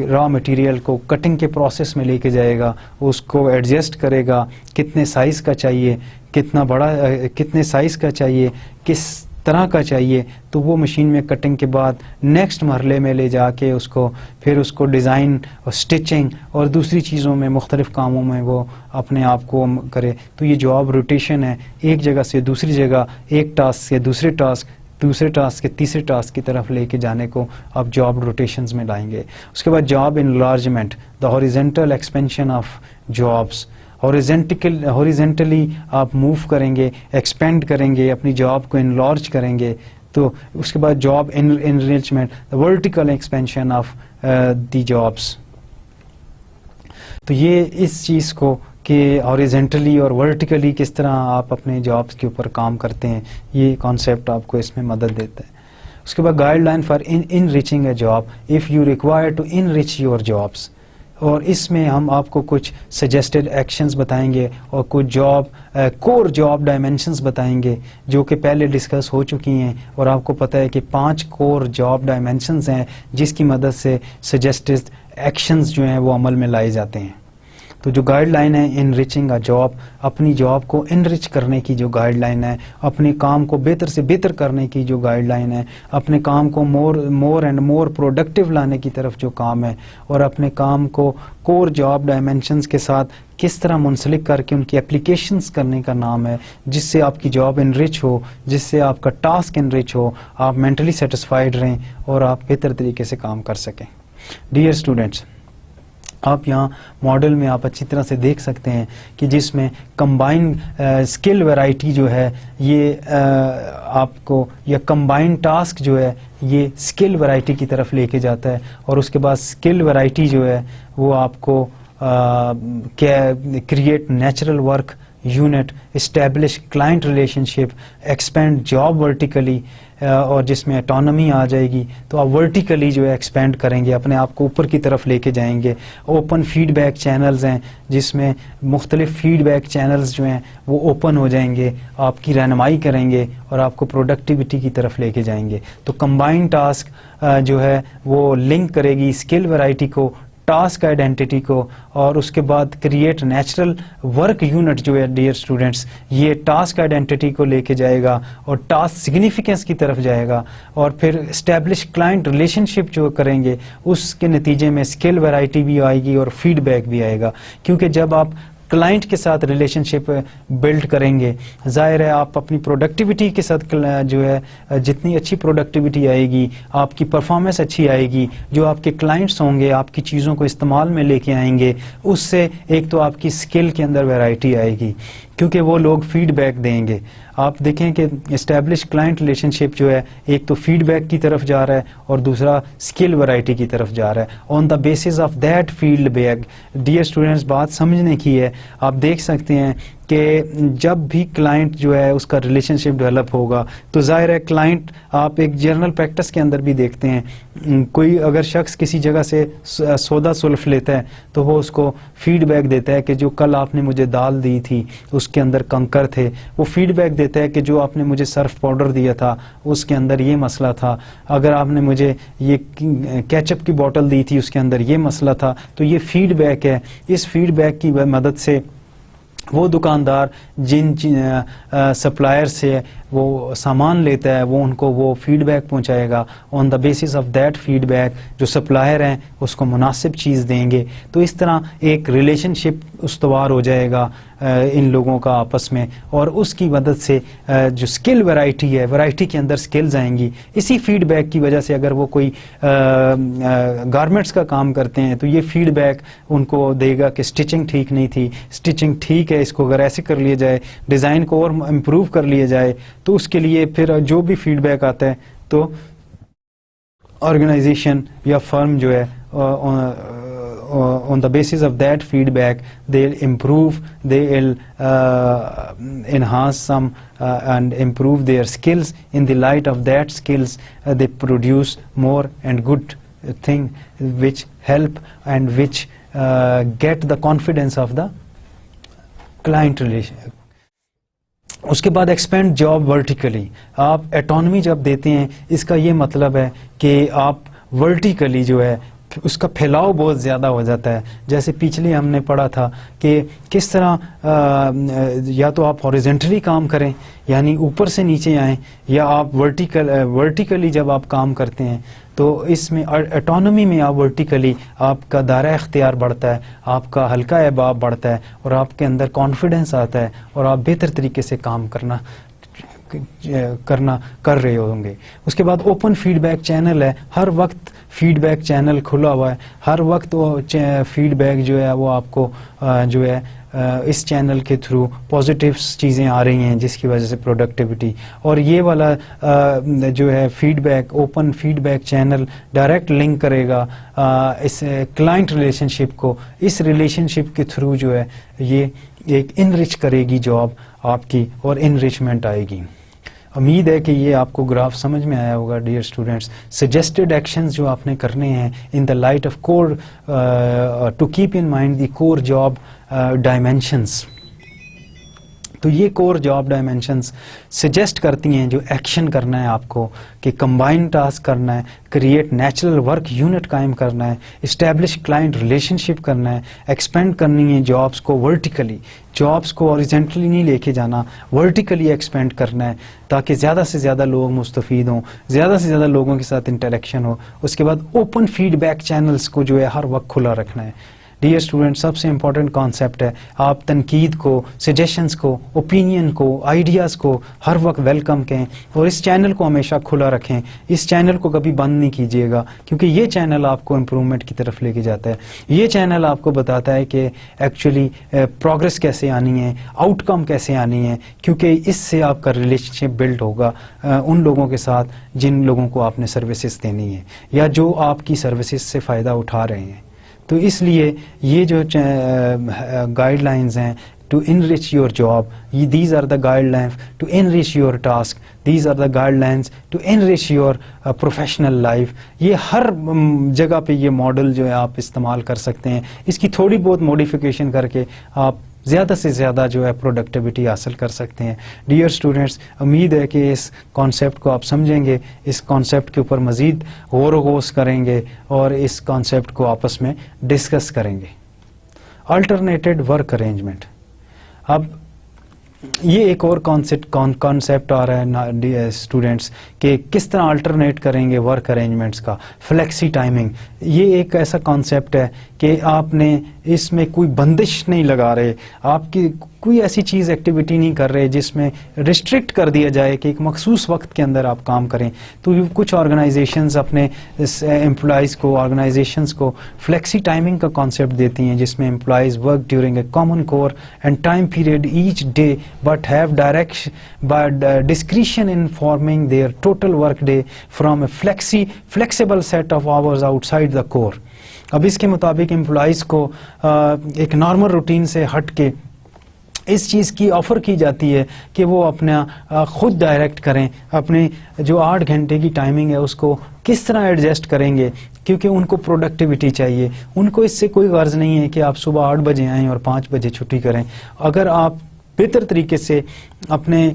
را مٹیریل کو کٹنگ کے پروسیس میں لے کے جائے گا, اس کو ایڈجسٹ کرے گا کتنے سائز کا چاہیے, کتنا بڑا, کتنے سائز کا چاہیے, کس طرح کا چاہیے, تو وہ مشین میں کٹنگ کے بعد نیکسٹ مرحلے میں لے جا کے اس کو پھر اس کو ڈیزائن اور اسٹچنگ اور دوسری چیزوں میں مختلف کاموں میں وہ اپنے آپ کو کرے. تو یہ جاب روٹیشن ہے, ایک جگہ سے دوسری جگہ, ایک ٹاسک سے دوسرے ٹاسک, دوسرے ٹاسک کے تیسرے ٹاسک کی طرف لے کے جانے کو آپ جاب روٹیشنز میں لائیں گے. اس کے بعد job enlargement, the horizontal expansion of jobs. Horizontally آپ موو کریں گے, ایکسپینڈ کریں گے, اپنی جاب کو انلارج کریں گے. تو اس کے بعد job enrichment, the vertical expansion of the jobs. تو یہ اس چیز کو کہ ہاریزونٹلی اور ورٹیکلی کس طرح آپ اپنے جابس کے اوپر کام کرتے ہیں, یہ کانسیپٹ آپ کو اس میں مدد دیتا ہے. اس کے بعد guideline for enriching a job, if you require to enrich your jobs. اور اس میں ہم آپ کو کچھ سجیسٹڈ ایکشنز بتائیں گے اور کچھ کور جاب ڈائمینشنز بتائیں گے جو کہ پہلے ڈسکس ہو چکی ہیں, اور آپ کو پتہ ہے کہ 5 کور جاب ڈائمینشنز ہیں جس کی مدد سے سجیسٹڈ ایکشنز جو ہیں وہ عمل میں لائے جاتے ہیں. تو جو گائیڈ لائن ہے انریچنگ اے جاب, اپنی جاب کو انریچ کرنے کی جو گائیڈ لائن ہے, اپنے کام کو بہتر سے بہتر کرنے کی جو گائیڈ لائن ہے, اپنے کام کو مور اینڈ مور پروڈکٹیو لانے کی طرف جو کام ہے, اور اپنے کام کو کور جاب ڈائمینشنز کے ساتھ کس طرح منسلک کر کے ان کی اپلیکیشنز کرنے کا نام ہے, جس سے آپ کی جاب انریچ ہو, جس سے آپ کا ٹاسک انریچ ہو, آپ مینٹلی سیٹسفائیڈ رہیں اور آپ بہتر طریقے سے کام کر سکیں. ڈیئر اسٹوڈینٹس, آپ یہاں ماڈل میں آپ اچھی طرح سے دیکھ سکتے ہیں کہ جس میں کمبائن اسکل ویرائٹی جو ہے یہ آپ کو, یا کمبائن ٹاسک جو ہے یہ اسکل ویرائٹی کی طرف لے کے جاتا ہے. اور اس کے بعد اسکل ویرائٹی جو ہے وہ آپ کو create natural work unit, establish client relationship, expand job vertically, اور جس میں اٹانومی آ جائے گی. تو آپ ورٹیکلی جو ہے ایکسپینڈ کریں گے, اپنے آپ کو اوپر کی طرف لے کے جائیں گے. اوپن فیڈ بیک چینلز ہیں جس میں مختلف فیڈ بیک چینلز جو ہیں وہ اوپن ہو جائیں گے, آپ کی رہنمائی کریں گے اور آپ کو پروڈکٹیوٹی کی طرف لے کے جائیں گے. تو کمبائن ٹاسک جو ہے وہ لنک کرے گی اسکل ویرائٹی کو, ٹاسک آئیڈینٹی کو, اور اس کے بعد کریٹ نیچرل ورک یونٹ جو ہے ڈیئر اسٹوڈینٹس یہ ٹاسک آئیڈینٹی کو لے کے جائے گا اور ٹاسک سگنیفیکینس کی طرف جائے گا. اور پھر اسٹیبلش کلائنٹ ریلیشن شپ جو کریں گے اس کے نتیجے میں اسکل ویرائٹی بھی آئے گی اور فیڈ بیک بھی آئے گا. کیونکہ جب آپ کلائنٹ کے ساتھ ریلیشن شپ بلڈ کریں گے, ظاہر ہے آپ اپنی پروڈکٹیوٹی کے ساتھ جو ہے جتنی اچھی پروڈکٹیوٹی آئے گی, آپ کی پرفارمنس اچھی آئے گی, جو آپ کے کلائنٹس ہوں گے آپ کی چیزوں کو استعمال میں لے کے آئیں گے, اس سے ایک تو آپ کی اسکل کے اندر ویرائٹی آئے گی کیونکہ وہ لوگ فیڈ بیک دیں گے. آپ دیکھیں کہ اسٹیبلش کلائنٹ ریلیشن شپ جو ہے ایک تو فیڈ بیک کی طرف جا رہا ہے اور دوسرا اسکل ویرائٹی کی طرف جا رہا ہے. On the basis of that feedback, dear students بات سمجھنے کی ہے. آپ دیکھ سکتے ہیں کہ جب بھی کلائنٹ جو ہے اس کا ریلیشن شپ ڈیولپ ہوگا تو ظاہر ہے کلائنٹ, آپ ایک جنرل پریکٹس کے اندر بھی دیکھتے ہیں, کوئی اگر شخص کسی جگہ سے سودا سلف لیتا ہے تو وہ اس کو فیڈ بیک دیتا ہے کہ جو کل آپ نے مجھے دال دی تھی اس کے اندر کنکر تھے. وہ فیڈ بیک دیتا ہے کہ جو آپ نے مجھے سرف پاؤڈر دیا تھا اس کے اندر یہ مسئلہ تھا, اگر آپ نے مجھے یہ کیچپ کی بوٹل دی تھی اس کے اندر یہ مسئلہ تھا. تو یہ فیڈ بیک ہے. اس فیڈ بیک کی مدد سے وہ دکاندار جن سپلائر سے وہ سامان لیتا ہے وہ ان کو وہ فیڈ بیک پہنچائے گا. On the basis of that feedback جو سپلائر ہیں اس کو مناسب چیز دیں گے. تو اس طرح ایک ریلیشن شپ استوار ہو جائے گا ان لوگوں کا آپس میں, اور اس کی مدد سے جو اسکل ورائٹی ہے, ورائٹی کے اندر اسکلز آئیں گی. اسی فیڈ بیک کی وجہ سے اگر وہ کوئی گارمنٹس کا کام کرتے ہیں تو یہ فیڈ بیک ان کو دے گا کہ اسٹچنگ ٹھیک نہیں تھی, اسٹچنگ ٹھیک ہے, اس کو اگر ایسے کر لیا جائے, ڈیزائن کو اور امپروو کر لیا جائے, تو اس کے لیے پھر جو بھی فیڈ بیک آتا ہے تو آرگنائزیشن یا فرم جو ہے on the basis of that feedback they'll improve, they'll enhance some and improve their skills. In the light of that skills they produce more and good thing which help and which get the confidence of the client relation. اس کے بعد expand job vertically. آپ autonomy جب دیتے ہیں اس کا یہ مطلب ہے کہ آپ ورٹیکلی جو ہے اس کا پھیلاؤ بہت زیادہ ہو جاتا ہے. جیسے پچھلے ہم نے پڑھا تھا کہ کس طرح یا تو آپ ہاریزنٹلی کام کریں یعنی اوپر سے نیچے آئیں, یا آپ ورٹیکلی جب آپ کام کرتے ہیں تو اس میں اٹانومی میں آپ ورٹیکلی آپ کا دائرہ اختیار بڑھتا ہے, آپ کا حلقہ احباب بڑھتا ہے, اور آپ کے اندر کانفیڈنس آتا ہے, اور آپ بہتر طریقے سے کام کر رہے ہوں گے. اس کے بعد اوپن فیڈ بیک چینل ہے, ہر وقت فیڈ بیک چینل کھلا ہوا ہے, ہر وقت وہ فیڈ بیک جو ہے وہ آپ کو جو ہے اس چینل کے تھرو پازیٹیو چیزیں آ رہی ہیں جس کی وجہ سے پروڈکٹیوٹی, اور یہ والا جو ہے feedback, open feedback channel direct link کرے گا اس کلائنٹ ریلیشن شپ کو. اس ریلیشن شپ کے تھرو جو ہے یہ ایک انرچ کرے گی جاب آپ کی, اور انرچمنٹ آئے گی. امید ہے کہ یہ آپ کو گراف سمجھ میں آیا ہوگا ڈیئر اسٹوڈینٹس. سجیسٹڈ ایکشنز جو آپ نے کرنے ہیں in the light of core to keep in mind the core job dimensions. تو یہ کور جاب ڈائمینشنز سجیسٹ کرتی ہیں جو ایکشن کرنا ہے آپ کو, کہ کمبائن ٹاسک کرنا ہے, کریٹ نیچرل ورک یونٹ قائم کرنا ہے, اسٹیبلش کلائنٹ ریلیشن شپ کرنا ہے, ایکسپینڈ کرنی ہے جابس کو ورٹیکلی, جابس کو ہاریزنٹلی نہیں لے کے جانا, ورٹیکلی ایکسپینڈ کرنا ہے تاکہ زیادہ سے زیادہ لوگ مستفید ہوں, زیادہ سے زیادہ لوگوں کے ساتھ انٹریکشن ہو. اس کے بعد اوپن فیڈ بیک چینلز کو جو ہے ہر وقت کھلا رکھنا ہے. ڈیئر اسٹوڈنٹ, سب سے امپورٹنٹ کانسیپٹ ہے, آپ تنقید کو, سجیشنز کو, اوپینین کو, آئیڈیاز کو ہر وقت ویلکم کہیں, اور اس چینل کو ہمیشہ کھلا رکھیں. اس چینل کو کبھی بند نہیں کیجیے گا, کیونکہ یہ چینل آپ کو امپرومنٹ کی طرف لے کے جاتا ہے. یہ چینل آپ کو بتاتا ہے کہ ایکچولی پروگرس کیسے آنی ہے, آؤٹ کم کیسے آنی ہے, کیونکہ اس سے آپ کا ریلیشن شپ بلڈ ہوگا ان لوگوں کے ساتھ جن لوگوں کو آپ نے سروسز دینی ہے, یا جو آپ کی سروسز سے فائدہ اٹھا رہے ہیں. تو اس لیے یہ جو گائیڈ لائنز ہیں to enrich your job, these are the guidelines to enrich your task, these are the guidelines to enrich your professional life. یہ ہر جگہ پہ یہ ماڈل جو ہے آپ استعمال کر سکتے ہیں. اس کی تھوڑی بہت موڈیفیکیشن کر کے آپ زیادہ سے زیادہ جو ہے پروڈکٹیوٹی حاصل کر سکتے ہیں. ڈیئر اسٹوڈینٹس, امید ہے کہ اس کانسیپٹ کو آپ سمجھیں گے, اس کانسیپٹ کے اوپر مزید غور و خوض کریں گے, اور اس کانسیپٹ کو آپس میں ڈسکس کریں گے. الٹرنیٹڈ ورک ارینجمنٹ. اب یہ ایک اور کانسیپٹ آ رہا ہے اسٹوڈینٹس کہ کس طرح الٹرنیٹ کریں گے ورک ارینجمنٹس کا. فلیکسی ٹائمنگ, یہ ایک ایسا کانسیپٹ ہے کہ آپ نے اس میں کوئی بندش نہیں لگا رہے, آپ کی کوئی ایسی چیز ایکٹیویٹی نہیں کر رہے جس میں ریسٹرکٹ کر دیا جائے کہ ایک مخصوص وقت کے اندر آپ کام کریں. تو کچھ آرگنائزیشنز اپنے امپلائیز کو, آرگنائزیشنز کو فلیکسی ٹائمنگ کا کانسیپٹ دیتی ہیں, جس میں employees work during a common core and time period each day but have discretion in forming their total workday from a flexible set of hours outside the core. اب اس کے مطابق employees کو ایک normal routine سے ہٹ کے اس چیز کی آفر کی جاتی ہے کہ وہ اپنا خود ڈائریکٹ کریں, اپنے جو 8 گھنٹے کی ٹائمنگ ہے اس کو کس طرح ایڈجسٹ کریں گے, کیونکہ ان کو پروڈکٹیوٹی چاہیے. ان کو اس سے کوئی غرض نہیں ہے کہ آپ صبح 8 بجے آئیں اور 5 بجے چھٹی کریں. اگر آپ بہتر طریقے سے اپنے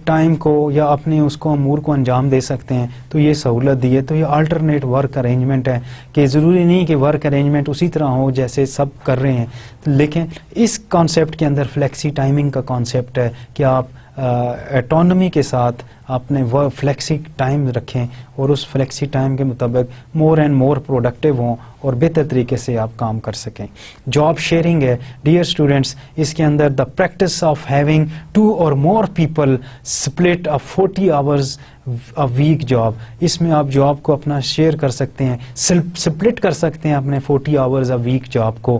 ٹائم کو یا اپنے اس کو امور کو انجام دے سکتے ہیں تو یہ سہولت دی ہے. تو یہ الٹرنیٹ ورک ارینجمنٹ ہے کہ ضروری نہیں کہ ورک ارینجمنٹ اسی طرح ہو جیسے سب کر رہے ہیں, لیکن اس کانسیپٹ کے اندر فلیکسی ٹائمنگ کا کانسیپٹ ہے کہ آپ اٹانومی کے ساتھ اپنے فلیکسی ٹائم رکھیں اور اس فلیکسی ٹائم کے مطابق مور اینڈ مور پروڈکٹیو ہوں اور بہتر طریقے سے آپ کام کر سکیں. جاب شیئرنگ ہے ڈیئر اسٹوڈینٹس, اس کے اندر دا پریکٹس آف ہیونگ 2 اور more people split 40 hours a week job, اس میں آپ جاب کو اپنا شیئر کر سکتے ہیں, سپلٹ کر سکتے ہیں اپنے 40 hours a week جاب کو.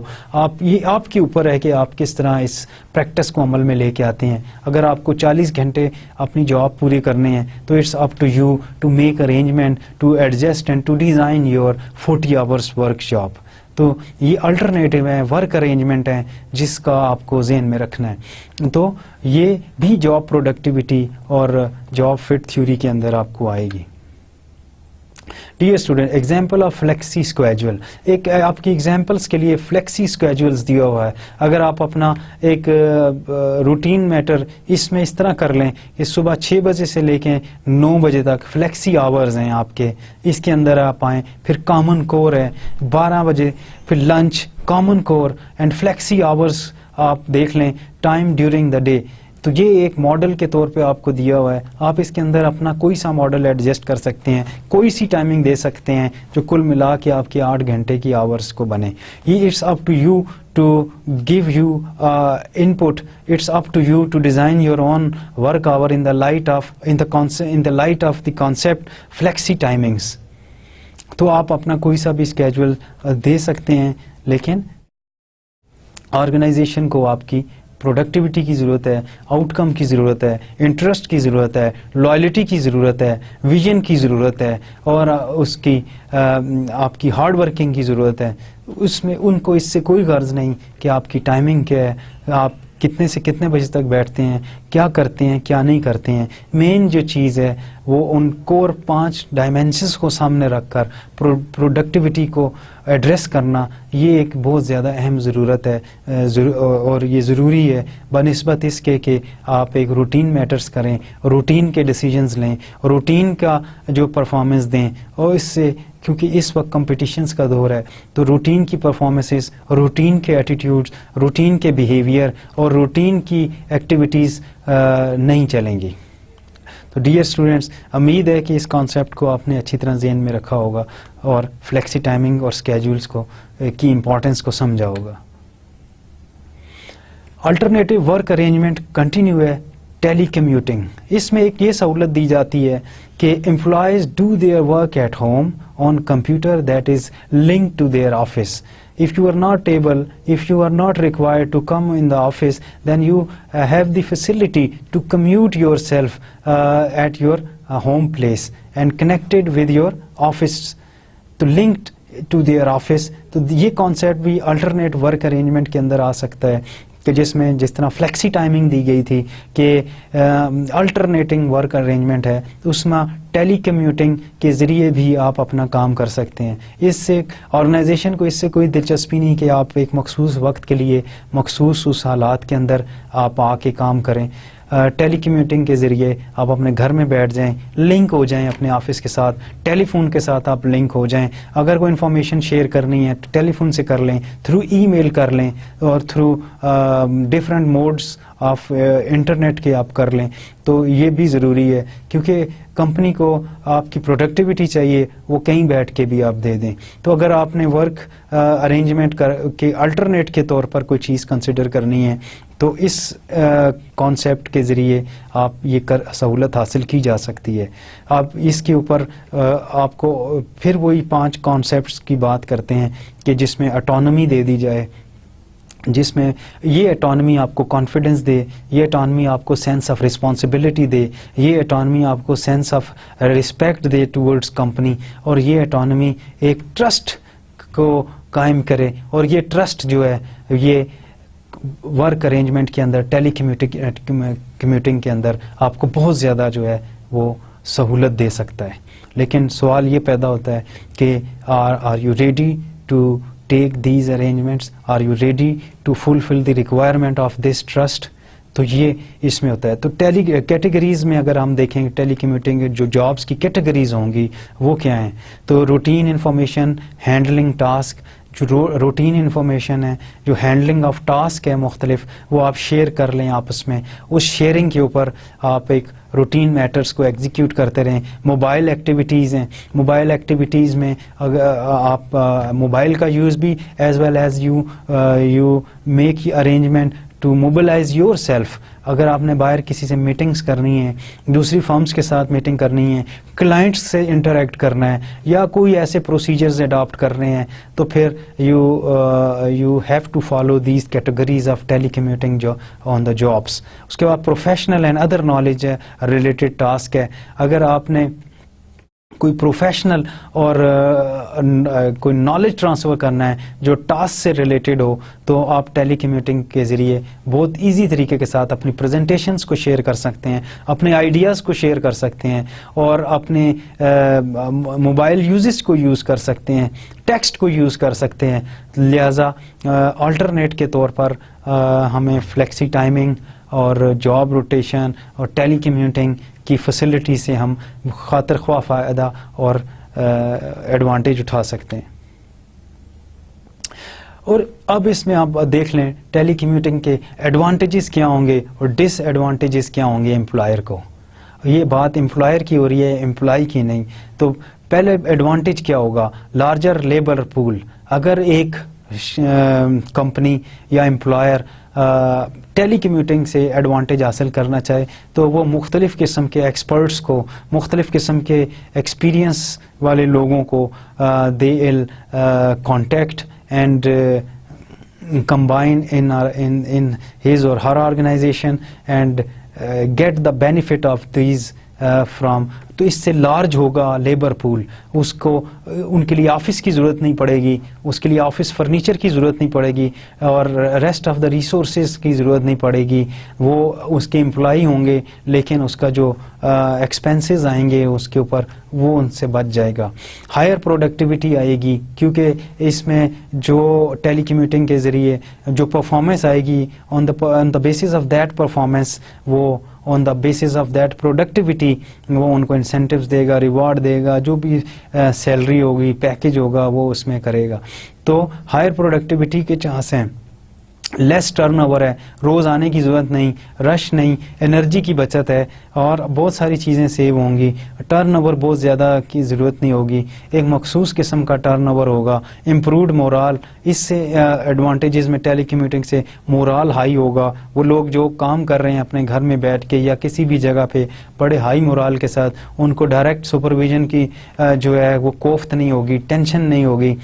یہ آپ کے اوپر ہے کہ آپ کس طرح اس پریکٹس کو عمل میں لے کے آتے ہیں. اگر آپ کو 40 گھنٹے اپنی جاب پوری کرنے ہیں تو it's up to you to make arrangement to adjust and to design your 40 hours work job. تو یہ الٹرنیٹیو ہے, ورک ارینجمنٹ ہے جس کا آپ کو ذہن میں رکھنا ہے. تو یہ بھی جاب پروڈکٹیوٹی اور جاب فٹ تھیوری کے اندر آپ کو آئے گی. Dear student, example of flexi schedule, ایک آپ کی ایگزامپلس کے لیے فلیکسی اسکیجولس دیا ہوا ہے. اگر آپ اپنا ایک روٹین میٹر اس میں اس طرح کر لیں کہ صبح 6 بجے سے لے کے 9 بجے تک فلیکسی آورز ہیں آپ کے, اس کے اندر آپ آئیں. پھر کامن کور ہے 12 بجے, پھر lunch, common core and flexi hours آپ دیکھ لیں, ٹائم ڈیورنگ دا ڈے. تو یہ ایک ماڈل کے طور پہ آپ کو دیا ہوا ہے. آپ اس کے اندر اپنا کوئی سا ماڈل ایڈجسٹ کر سکتے ہیں, کوئی سی ٹائمنگ دے سکتے ہیں جو کل ملا کے آپ کے 8 گھنٹے کی آورز کو بنے. یہ it's up to you to give you input. It's up to you to design your own work hour in the light of the concept flexi timings. تو آپ اپنا کوئی سا بھی اسکیجول دے سکتے ہیں, لیکن آرگنائزیشن کو آپ کی پروڈکٹیوٹی کی ضرورت ہے, آؤٹ کم کی ضرورت ہے, انٹرسٹ کی ضرورت ہے, لائلٹی کی ضرورت ہے, ویژن کی ضرورت ہے, اور اس کی آپ کی ہارڈ ورکنگ کی ضرورت ہے. اس میں ان کو اس سے کوئی غرض نہیں کہ آپ کی ٹائمنگ کیا ہے, آپ کتنے سے کتنے بجے تک بیٹھتے ہیں, کیا کرتے ہیں, کیا نہیں کرتے ہیں. مین جو چیز ہے وہ ان کور 5 ڈائمینشنز کو سامنے رکھ کر پروڈکٹیوٹی کو ایڈریس کرنا, یہ ایک بہت زیادہ اہم ضرورت ہے, اور یہ ضروری ہے بنسبت اس کے کہ آپ ایک روٹین میٹرز کریں, روٹین کے ڈیسیجنز لیں, روٹین کا جو پرفارمنس دیں. اور اس سے کیونکہ اس وقت کمپٹیشنز کا دور ہے, تو روٹین کی پرفارمنسز, روٹین کے ایٹیٹیوڈز, روٹین کے بیہیویئر اور روٹین کی ایکٹیویٹیز نہیں چلیں گی. تو ڈیئر اسٹوڈینٹس, امید ہے کہ اس کانسیپٹ کو آپ نے اچھی طرح ذہن میں رکھا ہوگا اور فلیکسی ٹائمنگ اور اسکیجولس کو کی امپورٹنس کو سمجھا ہوگا. الٹرنیٹیو ورک ارینجمنٹ کنٹینیو ہے ٹیلی کمیوٹنگ. اس میں ایک یہ سہولت دی جاتی ہے کہ employees do their work at home on computer that is linked to their office. If you are not able, if you are not required to come in the office, then you have the facility to commute yourself at your home place and connected with your office, to linked to their office. تو یہ concept بھی alternate work arrangement کے اندر آ سکتا ہے کہ جس میں جس طرح فلیکسی ٹائمنگ دی گئی تھی کہ الٹرنیٹنگ ورک ارینجمنٹ ہے, اس میں ٹیلی کمیوٹنگ کے ذریعے بھی آپ اپنا کام کر سکتے ہیں. اس سے آرگنائزیشن کو اس سے کوئی دلچسپی نہیں کہ آپ ایک مخصوص وقت کے لیے مخصوص اس حالات کے اندر آپ آ کے کام کریں. ٹیلی کمیوٹنگ کے ذریعے آپ اپنے گھر میں بیٹھ جائیں, لنک ہو جائیں اپنے آفس کے ساتھ, ٹیلی فون کے ساتھ آپ لنک ہو جائیں. اگر کوئی انفارمیشن شیئر کرنی ہے تو ٹیلی فون سے کر لیں, تھرو ای میل کر لیں, اور through different modes of internet کے آپ کر لیں. تو یہ بھی ضروری ہے کیونکہ کمپنی کو آپ کی پروڈکٹیوٹی چاہیے, وہ کہیں بیٹھ کے بھی آپ دے دیں. تو اگر آپ نے ورک ارینجمنٹ کے الٹرنیٹ کے طور پر کوئی چیز کنسیڈر کرنی ہے تو اس کانسیپٹ کے ذریعے آپ یہ سہولت حاصل کی جا سکتی ہے. آپ اس کے اوپر آپ کو پھر وہی 5 کانسیپٹس کی بات کرتے ہیں کہ جس میں اٹانومی دے دی جائے, جس میں یہ اٹانومی آپ کو کانفیڈنس دے, یہ اٹانومی آپ کو سینس آف رسپانسبلٹی دے, یہ اٹانومی آپ کو sense of respect they towards company, اور یہ اٹانومی ایک ٹرسٹ کو قائم کرے. اور یہ ٹرسٹ جو ہے یہ ورک ارینجمنٹ کے اندر, ٹیلی کمیوٹنگ کے اندر آپ کو بہت زیادہ جو ہے وہ سہولت دے سکتا ہے. لیکن سوال یہ پیدا ہوتا ہے کہ are you ready to take these arrangements, are you ready to fulfill the requirement of this trust. تو یہ اس میں ہوتا ہے. تو کیٹیگریز میں اگر ہم دیکھیں ٹیلی کمیوٹنگ جو جابس کی کیٹیگریز ہوں گی وہ کیا ہیں, تو روٹین انفارمیشن ہینڈلنگ ٹاسک, جو روٹین انفارمیشن ہے، جو ہینڈلنگ آف ٹاسک ہے مختلف، وہ آپ شیئر کر لیں آپس میں. اس شیئرنگ کے اوپر آپ ایک روٹین میٹرز کو ایگزیکیوٹ کرتے رہیں. موبائل ایکٹیویٹیز ہیں، موبائل ایکٹیویٹیز میں آپ موبائل کا یوز بھی as well as you make arrangement to mobilize yourself. اگر آپ نے باہر کسی سے میٹنگز کرنی ہے، دوسری فرمز کے ساتھ میٹنگ کرنی ہے، کلائنٹس سے انٹریکٹ کرنا ہے، یا کوئی ایسے پروسیجرز اڈاپٹ کرنے ہیں، تو پھر you have to follow these categories of telecommuting on the jobs. اس کے بعد professional and other knowledge related task ہے. اگر آپ نے کوئی پروفیشنل اور کوئی نالج ٹرانسفر کرنا ہے جو ٹاسک سے ریلیٹڈ ہو، تو آپ ٹیلی کمیوٹنگ کے ذریعے بہت ایزی طریقے کے ساتھ اپنی پریزنٹیشنز کو شیئر کر سکتے ہیں، اپنے آئیڈیاز کو شیئر کر سکتے ہیں، اور اپنے موبائل یوزز کو یوز کر سکتے ہیں، ٹیکسٹ کو یوز کر سکتے ہیں. لہٰذا آلٹرنیٹ کے طور پر ہمیں فلیکسی ٹائمنگ اور جاب روٹیشن اور ٹیلی کمیوٹنگ کی فیسلٹی سے ہم خاطر خواہ فائدہ اور ایڈوانٹیج اٹھا سکتے ہیں. اور اب اس میں آپ دیکھ لیں ٹیلی کمیوٹنگ کے ایڈوانٹیجز کیا ہوں گے اور ڈس ایڈوانٹیجز کیا ہوں گے امپلائر کو. یہ بات امپلائر کی ہو رہی ہے، امپلائی کی نہیں. تو پہلے ایڈوانٹیج کیا ہوگا؟ لارجر لیبر پول. اگر ایک کمپنی یا امپلائر ٹیلی کمیوٹنگ سے ایڈوانٹیج حاصل کرنا چاہے تو وہ مختلف قسم کے ایکسپرٹس کو، مختلف قسم کے ایکسپیرینس والے لوگوں کو they will contact and combine in his or her organization and get the benefit of these from. تو اس سے لارج ہوگا لیبر پول. اس کو ان کے لیے آفس کی ضرورت نہیں پڑے گی، اس کے لیے آفس فرنیچر کی ضرورت نہیں پڑے گی، اور ریسٹ آف دا ریسورسز کی ضرورت نہیں پڑے گی. وہ اس کے امپلائی ہوں گے، لیکن اس کا جو ایکسپینسز آئیں گے اس کے اوپر وہ ان سے بچ جائے گا. ہائر پروڈکٹیوٹی آئے گی، کیونکہ اس میں جو ٹیلی کمیوٹنگ کے ذریعے جو پرفارمنس آئے گی on the basis of that performance, وہ on the basis of that productivity وہ ان کو انسینٹیوز دے گا، ریوارڈ دے گا، جو بھی سیلری ہوگی، پیکج ہوگا، وہ اس میں کرے گا. تو ہائر پروڈکٹیوٹی کے چانس ہیں. لیس ٹرن اوور ہے، روز آنے کی ضرورت نہیں، رش نہیں، انرجی کی بچت ہے، اور بہت ساری چیزیں سیو ہوں گی. ٹرن اوور بہت زیادہ کی ضرورت نہیں ہوگی، ایک مخصوص قسم کا ٹرن اوور ہوگا. امپرووڈ مورال، اس سے ایڈوانٹیجز میں ٹیلی کمیوٹنگ سے مورال ہائی ہوگا. وہ لوگ جو کام کر رہے ہیں اپنے گھر میں بیٹھ کے یا کسی بھی جگہ پہ بڑے ہائی مورال کے ساتھ، ان کو ڈائریکٹ سپرویژن کی جو ہے وہ کوفت نہیں ہوگی، ٹینشن نہیں ہوگی،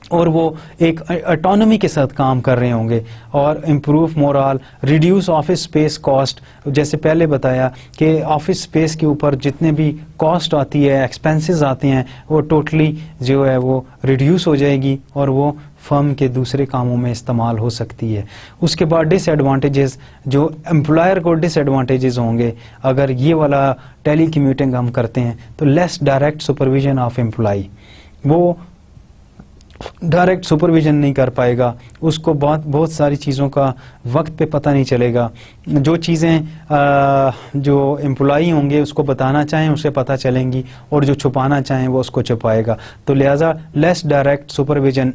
اور وہ ایک اٹانومی کے ساتھ کام کر رہے ہوں گے. اور improve morale, reduce office space cost. جیسے پہلے بتایا کہ آفس اسپیس کے اوپر جتنے بھی کاسٹ آتی ہے، ایکسپینسز آتے ہیں، وہ ٹوٹلی جو ہے وہ ریڈیوس ہو جائے گی اور وہ فرم کے دوسرے کاموں میں استعمال ہو سکتی ہے. اس کے بعد ڈس ایڈوانٹیجز، جو امپلائر کو ڈس ایڈوانٹیجز ہوں گے اگر یہ والا ٹیلی کمیوٹنگ ہم کرتے ہیں، تو لیس ڈائریکٹ سپرویژن آف امپلائی. وہ ڈائریکٹ سپرویژن نہیں کر پائے گا، اس کو بہت ساری چیزوں کا وقت پہ پتہ نہیں چلے گا. جو چیزیں جو امپلائی ہوں گے اس کو بتانا چاہیں اسے پتہ چلیں گی، اور جو چھپانا چاہیں وہ اس کو چھپائے گا. تو لہٰذا less direct supervision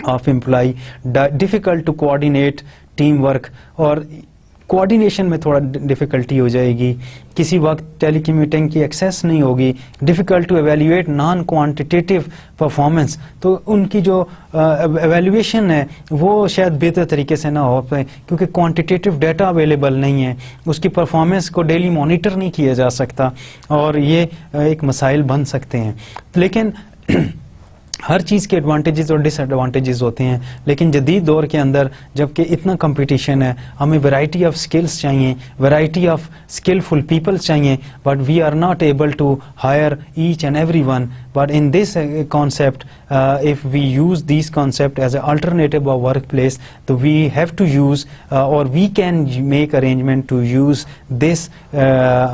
of employee. Difficult to coordinate teamwork, اور کوآرڈینیشن میں تھوڑا ڈیفیکلٹی ہو جائے گی. کسی وقت ٹیلی کمیوٹنگ کی ایکسیس نہیں ہوگی. Difficult to evaluate non quantitative performance, تو ان کی جو ایویلیویشن ہے وہ شاید بہتر طریقے سے نہ ہو پائے، کیونکہ کوانٹیٹیو ڈیٹا اویلیبل نہیں ہے. اس کی پرفارمنس کو ڈیلی مانیٹر نہیں کیا جا سکتا، اور یہ ایک مسائل بن سکتے ہیں. لیکن ہر چیز کے ایڈوانٹیجز اور ڈس ایڈوانٹیجز ہوتے ہیں. لیکن جدید دور کے اندر جبکہ اتنا کمپٹیشن ہے، ہمیں ویرائٹی آف سکلز چاہیے، ویرائٹی آف اسکلفل پیپلز چاہیے، but we are not able to hire each and every one. But in this concept, if we use these concept as an alternative of workplace, so we have to use or we can make arrangement to use this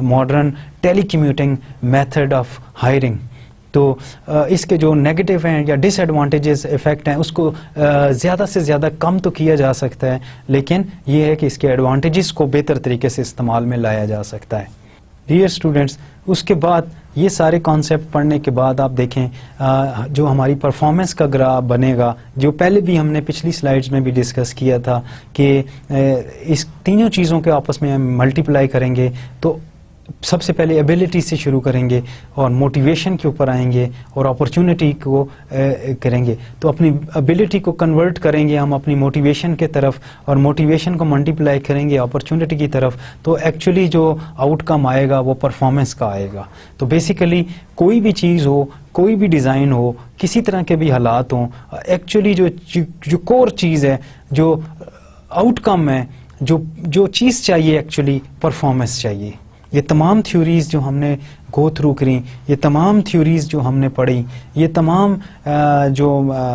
modern telecommuting method of hiring. تو اس کے جو negative ہیں یا ڈس advantages effect ہیں اس کو زیادہ سے زیادہ کم تو کیا جا سکتا ہے، لیکن یہ ہے کہ اس کے ایڈوانٹیجز کو بہتر طریقے سے استعمال میں لایا جا سکتا ہے. ڈیئر اسٹوڈینٹس، اس کے بعد یہ سارے کانسیپٹ پڑھنے کے بعد آپ دیکھیں جو ہماری پرفارمنس کا گراف بنے گا، جو پہلے بھی ہم نے پچھلی سلائیڈز میں بھی ڈسکس کیا تھا کہ اس تینوں چیزوں کے آپس میں ہم ملٹیپلائی کریں گے تو سب سے پہلے ایبلٹی سے شروع کریں گے اور موٹیویشن کے اوپر آئیں گے اور اپرچونٹی کو کریں گے. تو اپنی ایبلٹی کو کنورٹ کریں گے ہم اپنی موٹیویشن کے طرف اور موٹیویشن کو ملٹیپلائی کریں گے اپرچونٹی کی طرف، تو ایکچولی جو آؤٹ کم آئے گا وہ پرفارمنس کا آئے گا. تو بیسیکلی کوئی بھی چیز ہو، کوئی بھی ڈیزائن ہو، کسی طرح کے بھی حالات ہوں، ایکچولی جو کور چیز ہے، جو آؤٹ کم ہے، جو چیز چاہیے ایکچولی پرفارمنس چاہیے. یہ تمام تھیوریز جو ہم نے گو تھرو کریں، یہ تمام تھیوریز جو ہم نے پڑھی، یہ تمام جو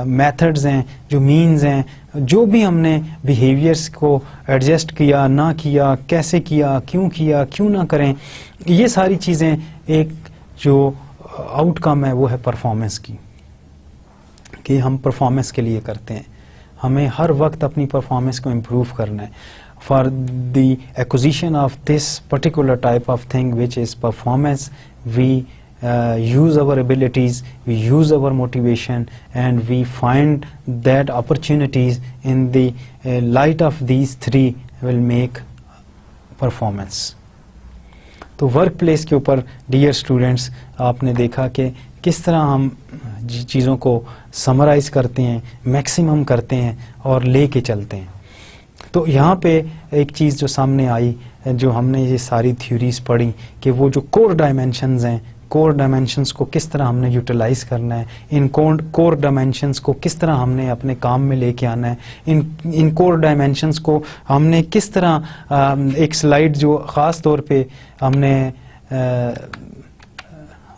میتھڈز ہیں، جو مینز ہیں، جو بھی ہم نے بیہیویئرس کو ایڈجسٹ کیا نہ کیا، کیسے کیا، کیوں نہ کریں، یہ ساری چیزیں ایک جو آؤٹ کم ہے وہ ہے پرفارمنس کی، کہ ہم پرفارمنس کے لیے کرتے ہیں. ہمیں ہر وقت اپنی پرفارمنس کو امپروو کرنا ہے. For the acquisition of this particular type of thing which is performance, we use our abilities, we use our motivation, and we find that opportunities in the light of these three will make performance. تو work place کے اوپر dear students آپ نے دیکھا کہ کس طرح ہم چیزوں کو سمرائز کرتے ہیں، میکسیمم کرتے ہیں اور لے کے چلتے ہیں. تو یہاں پہ ایک چیز جو سامنے آئی، جو ہم نے یہ ساری تھیوریز پڑھی کہ وہ جو کور ڈائمینشنز ہیں، کور ڈائمینشنز کو کس طرح ہم نے یوٹیلائز کرنا ہے، ان کور ڈائمینشنز کو کس طرح ہم نے اپنے کام میں لے کے آنا ہے، ان کور ڈائمینشنز کو ہم نے کس طرح ایک سلائیڈ جو خاص طور پہ ہم نے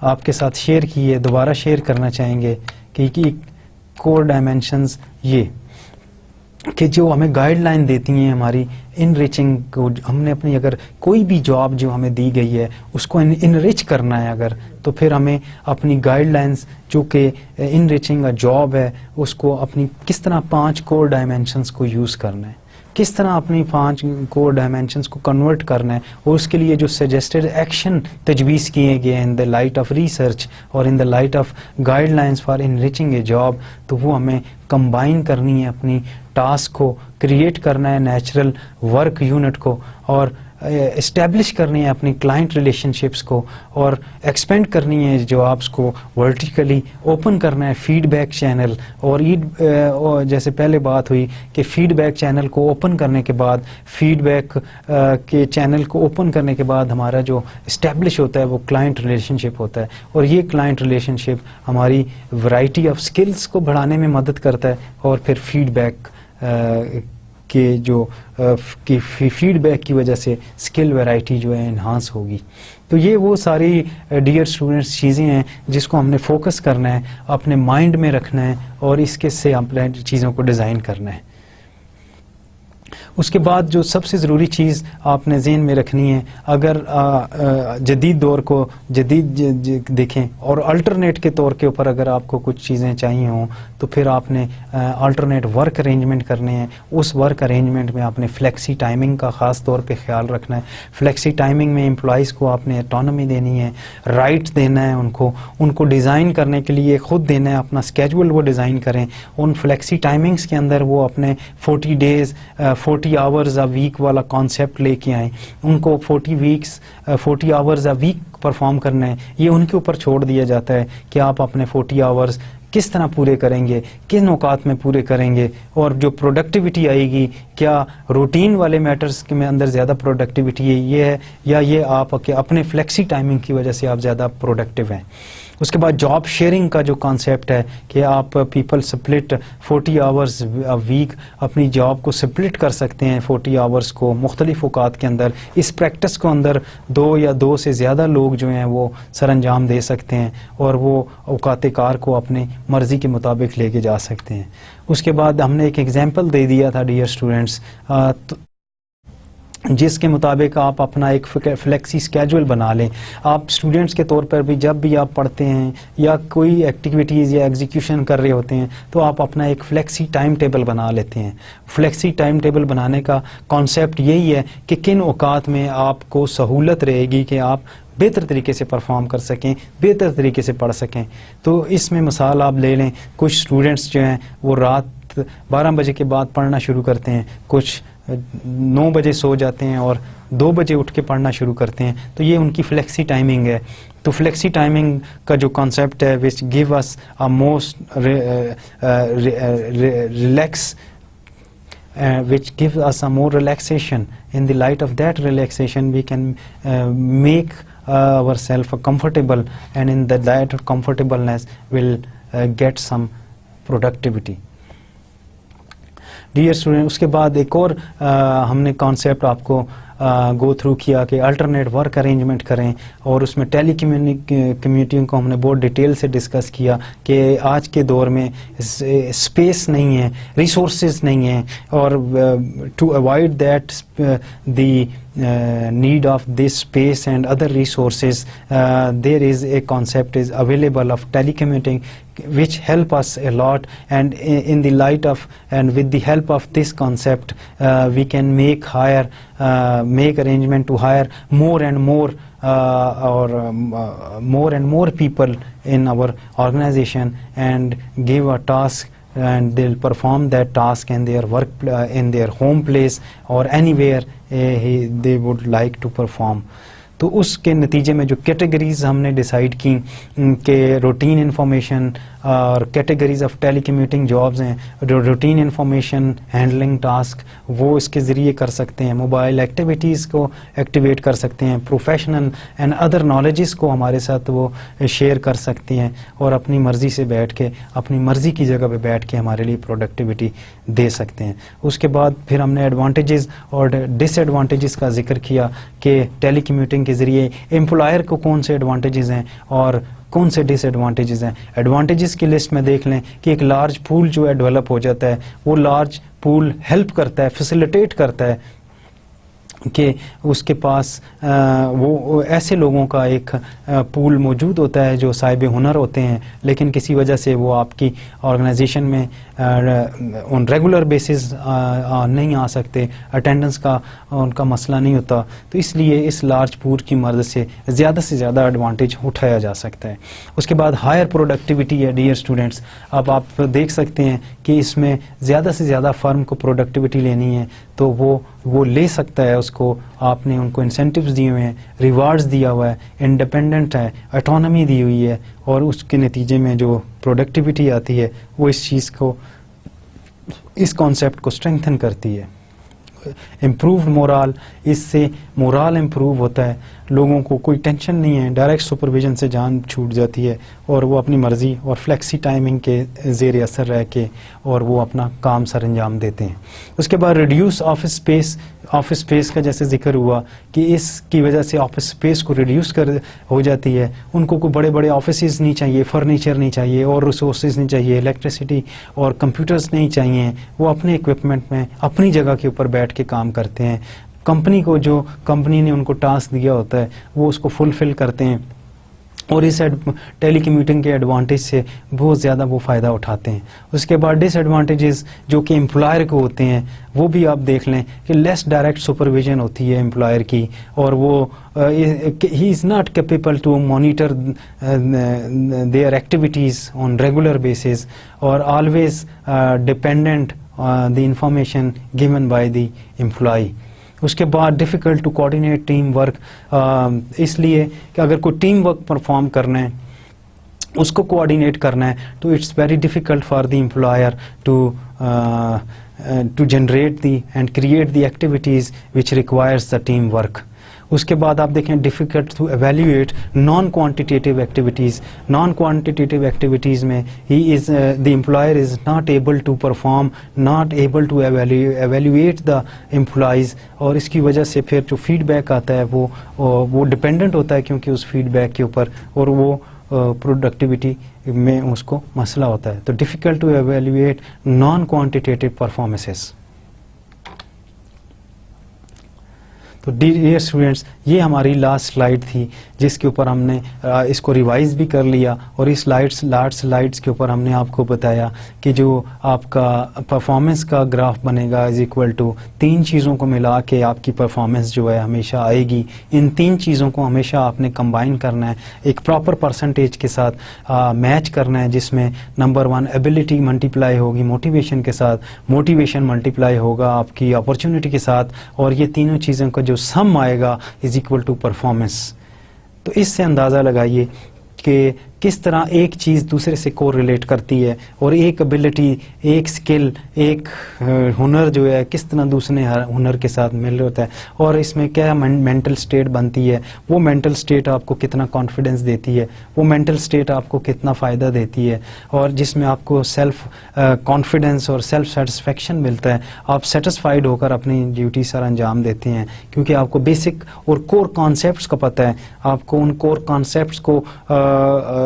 آپ کے ساتھ شیئر کی ہے، دوبارہ شیئر کرنا چاہیں گے کہ کور ڈائمینشنز یہ کہ جو ہمیں گائیڈ لائن دیتی ہیں ہماری انریچنگ کو. ہم نے اپنی اگر کوئی بھی جاب جو ہمیں دی گئی ہے اس کو انریچ کرنا ہے اگر، تو پھر ہمیں اپنی گائیڈ لائنز جو کہ انریچنگ جاب ہے اس کو اپنی کس طرح 5 کور ڈائمینشنز کو یوز کرنا ہے، کس طرح اپنی 5 کور ڈائمینشنز کو کنورٹ کرنا ہے، اور اس کے لیے جو سجیسٹڈ ایکشن تجویز کیے گئے in the light of research اور in the light of guidelines for enriching a job, تو وہ ہمیں کمبائن کرنی ہے، اپنی ٹاسک کو کریٹ کرنا ہے، نیچرل ورک یونٹ کو، اور اسٹیبلش کرنی ہے اپنی کلائنٹ ریلیشن شپس کو، اور ایکسپینڈ کرنی ہے جابس کو، ورٹیکلی اوپن کرنا ہے فیڈ بیک چینل. اور جیسے پہلے بات ہوئی کہ فیڈ بیک چینل کو اوپن کرنے کے بعد، فیڈ بیک کے چینل کو اوپن کرنے کے بعد ہمارا جو اسٹیبلش ہوتا ہے وہ کلائنٹ ریلیشن شپ ہوتا ہے، اور یہ کلائنٹ ریلیشن شپ ہماری ورائٹی آف اسکلس کو بڑھانے میں مدد کرتا ہے، اور پھر فیڈ بیک کہ جو فیڈ بیک کی وجہ سے اسکل ویرائٹی جو ہے انہانس ہوگی. تو یہ وہ ساری ڈیئر اسٹوڈنٹس چیزیں ہیں جس کو ہم نے فوکس کرنا ہے، اپنے مائنڈ میں رکھنا ہے، اور اس کے سے اپنے چیزوں کو ڈیزائن کرنا ہے. اس کے بعد جو سب سے ضروری چیز آپ نے ذہن میں رکھنی ہے، اگر جدید دور کو جدید دیکھیں اور الٹرنیٹ کے طور کے اوپر اگر آپ کو کچھ چیزیں چاہیے ہوں تو پھر آپ نے الٹرنیٹ ورک ارینجمنٹ کرنے ہیں. اس ورک ارینجمنٹ میں آپ نے فلیکسی ٹائمنگ کا خاص طور پہ خیال رکھنا ہے. فلیکسی ٹائمنگ میں امپلائیز کو آپ نے اٹانومی دینی ہے، رائٹ دینا ہے، ان کو ڈیزائن کرنے کے لیے خود دینا ہے، اپنا اسکیجول وہ ڈیزائن کریں. ان فلیکسی ٹائمنگس کے اندر وہ اپنے 40 days 40 hours a week والا کانسیپٹ لے کے آئیں. ان کو 40 hours a week پرفارم کرنا ہے. یہ ان کے اوپر چھوڑ دیا جاتا ہے کہ آپ اپنے 40 hours کس طرح پورے کریں گے، کن اوقات میں پورے کریں گے، اور جو پروڈکٹیوٹی آئے گی کیا روٹین والے میٹرز کے میں اندر زیادہ پروڈکٹیوٹی یہ ہے یا یہ آپ اپنے فلیکسی ٹائمنگ کی وجہ سے آپ زیادہ پروڈکٹیو ہیں. اس کے بعد جاب شیئرنگ کا جو کانسیپٹ ہے کہ آپ people split 40 hours a week اپنی جاب کو سپلٹ کر سکتے ہیں 40 hours کو مختلف اوقات کے اندر. اس پریکٹس کو اندر 2 یا 2 سے زیادہ لوگ جو ہیں وہ سر انجام دے سکتے ہیں اور وہ اوقات کار کو اپنی مرضی کے مطابق لے کے جا سکتے ہیں. اس کے بعد ہم نے ایک ایگزامپل دے دیا تھا ڈیئر اسٹوڈینٹس، جس کے مطابق آپ اپنا ایک فلیکسی اسکیجول بنا لیں. آپ اسٹوڈینٹس کے طور پر بھی جب بھی آپ پڑھتے ہیں یا کوئی ایکٹیویٹیز یا ایگزیکیوشن کر رہے ہوتے ہیں تو آپ اپنا ایک فلیکسی ٹائم ٹیبل بنا لیتے ہیں. فلیکسی ٹائم ٹیبل بنانے کا کانسیپٹ یہی ہے کہ کن اوقات میں آپ کو سہولت رہے گی کہ آپ بہتر طریقے سے پرفارم کر سکیں, بہتر طریقے سے پڑھ سکیں. تو اس میں مثال آپ لے لیں, کچھ اسٹوڈنٹس جو ہیں وہ رات 12 بجے کے بعد پڑھنا شروع کرتے ہیں, کچھ 9 بجے سو جاتے ہیں اور 2 بجے اٹھ کے پڑھنا شروع کرتے ہیں. تو یہ ان کی فلیکسی ٹائمنگ ہے. تو فلیکسی ٹائمنگ کا جو کانسیپٹ ہے which give us a most relax which gives us a more relaxation. In the light of that relaxation we can make ourselves comfortable, and in that comfortableness will get some productivity. Dear student, اس کے بعد ایک اور ہم نے concept آپ کو go through کیا کہ الٹرنیٹ ورک ارینجمنٹ کریں, اور اس میں ٹیلی کمیوٹنگ کو ہم نے بہت ڈیٹیل سے ڈسکس کیا کہ آج کے دور میں اسپیس نہیں ہے, ریسورسز نہیں ہیں, اور to avoid that the need of this space and other resources, there is a concept is available of telecommuting which help us a lot, and in the light of and with the help of this concept we can make arrangement to hire more and more more and more people in our organization and give a task, and they'll perform that task in their work in their home place or anywhere they would like to perform. تو اس کے نتیجے میں جو categories ہم نے decide کی کہ routine information اور categories of telecommuting jobs ہیں, روٹین انفارمیشن ہینڈلنگ ٹاسک وہ اس کے ذریعے کر سکتے ہیں, موبائل ایکٹیویٹیز کو ایکٹیویٹ کر سکتے ہیں, پروفیشنل اینڈ ادر نالجز کو ہمارے ساتھ وہ شیئر کر سکتی ہیں, اور اپنی مرضی سے بیٹھ کے اپنی مرضی کی جگہ پہ بیٹھ کے ہمارے لیے پروڈکٹیوٹی دے سکتے ہیں. اس کے بعد پھر ہم نے ایڈوانٹیجز اور ڈس ایڈوانٹیجز کا ذکر کیا کہ ٹیلی کمیوٹنگ کے ذریعے امپلائر کو کون سے ایڈوانٹیجز ہیں اور کون سے ڈس ایڈوانٹیجز ہیں. ایڈوانٹیجز کی لسٹ میں دیکھ لیں کہ ایک لارج پول جو ہے ڈیولپ ہو جاتا ہے, وہ لارج پول ہیلپ کرتا ہے, فیسیلیٹیٹ کرتا ہے کہ اس کے پاس وہ ایسے لوگوں کا ایک پول موجود ہوتا ہے جو صاحب ہنر ہوتے ہیں, لیکن کسی وجہ سے وہ آپ کی آرگنائزیشن میں آن ریگولر بیسز نہیں آ سکتے, اٹینڈنس کا ان کا مسئلہ نہیں ہوتا. تو اس لیے اس لارج پول کی مدد سے زیادہ ایڈوانٹیج اٹھایا جا سکتا ہے. اس کے بعد ہائر پروڈکٹیوٹی ہے. ڈیئر اسٹوڈنٹس, اب آپ دیکھ سکتے ہیں کہ اس میں زیادہ سے زیادہ فرم کو پروڈکٹیوٹی لینی ہے تو وہ لے سکتا ہے. اس کو آپ نے ان کو انسینٹیوز دیے ہوئے ہیں, ریوارڈز دیا ہوا ہے, انڈیپینڈنٹ ہے, اٹانومی دی ہوئی ہے, اور اس کے نتیجے میں جو پروڈکٹیوٹی آتی ہے وہ اس چیز کو, اس کانسیپٹ کو اسٹرینگتھن کرتی ہے. امپرووڈ مورال, اس سے مورال امپروو ہوتا ہے, لوگوں کو کوئی ٹینشن نہیں ہے, ڈائریکٹ سپرویژن سے جان چھوٹ جاتی ہے, اور وہ اپنی مرضی اور فلیکسی ٹائمنگ کے زیر اثر رہ کے اور وہ اپنا کام سر انجام دیتے ہیں. اس کے بعد ریڈیوس آفس اسپیس کا جیسے ذکر ہوا کہ اس کی وجہ سے آفس اسپیس کو ریڈیوس ہو جاتی ہے. ان کو کوئی بڑے آفیسز نہیں چاہیے, فرنیچر نہیں چاہیے, اور ریسورسز نہیں چاہیے, الیکٹریسٹی اور کمپیوٹرز نہیں چاہیے. وہ اپنے اکوپمنٹ میں اپنی جگہ کے اوپر بیٹھ کے کام کرتے ہیں. کمپنی کو جو کمپنی نے ان کو ٹاسک دیا ہوتا ہے وہ اس کو فلفل کرتے ہیں, اور اس ٹیلی کمیوٹنگ کے ایڈوانٹیج سے بہت زیادہ وہ فائدہ اٹھاتے ہیں. اس کے بعد ڈس ایڈوانٹیجز جو کہ امپلائر کو ہوتے ہیں وہ بھی آپ دیکھ لیں کہ لیس ڈائریکٹ سپرویژن ہوتی ہے امپلائر کی, اور وہ ہی is not capable to monitor their activities on regular basis, اور always dependent the information given by the employee. اس کے بعد difficult to coordinate teamwork, اس لیے کہ اگر کوئی ٹیم ورک پرفارم کرنا ہے, اس کو کوآرڈینیٹ کرنا ہے, تو it's very difficult for the employer to generate the and create the activities which requires the teamwork. اس کے بعد آپ دیکھیں difficult to evaluate non quantitative activities. Non quantitative activities میں the employer is not able to perform, not able to evaluate the employees, اور اس کی وجہ سے پھر جو فیڈ بیک آتا ہے وہ ڈپینڈنٹ ہوتا ہے کیونکہ اس فیڈ بیک کے اوپر, اور وہ پروڈکٹیوٹی میں اس کو مسئلہ ہوتا ہے. تو difficult to evaluate non quantitative performances. تو ڈیئر اسٹوڈینٹس یہ ہماری لاسٹ سلائیڈ تھی جس کے اوپر ہم نے اس کو ریوائز بھی کر لیا، اور اس لاسٹ سلائیڈس کے اوپر ہم نے آپ کو بتایا کہ جو آپ کا پرفارمنس کا گراف بنے گا از اکول ٹو 3 چیزوں کو ملا کے آپ کی پرفارمنس جو ہے ہمیشہ آئے گی. ان 3 چیزوں کو ہمیشہ آپ نے کمبائن کرنا ہے، ایک پراپر پرسنٹیج کے ساتھ میچ کرنا ہے، جس میں نمبر 1 ایبلٹی ملٹیپلائی ہوگی موٹیویشن کے ساتھ، موٹیویشن ملٹیپلائی ہوگا آپ کی اپرچونٹی کے ساتھ، اور یہ تینوں چیزوں کا جو سم آئے گا از اکول ٹو پرفارمنس. تو اس سے اندازہ لگائیے کہ کس طرح ایک چیز دوسرے سے کو ریلیٹ کرتی ہے، اور ایک ابیلٹی، ایک سکل، ایک ہنر جو ہے کس طرح دوسرے ہنر کے ساتھ مل ہوتا ہے، اور اس میں کیا مینٹل سٹیٹ بنتی ہے، وہ مینٹل سٹیٹ آپ کو کتنا کانفیڈنس دیتی ہے، وہ مینٹل سٹیٹ آپ کو کتنا فائدہ دیتی ہے، اور جس میں آپ کو سیلف کانفیڈنس اور سیلف سیٹسفیکشن ملتا ہے. آپ سیٹسفائیڈ ہو کر اپنی ڈیوٹی سر انجام دیتے ہیں، کیونکہ آپ کو بیسک اور کور کانسیپٹس کا پتہ ہے، آپ کو ان کور کانسیپٹس کو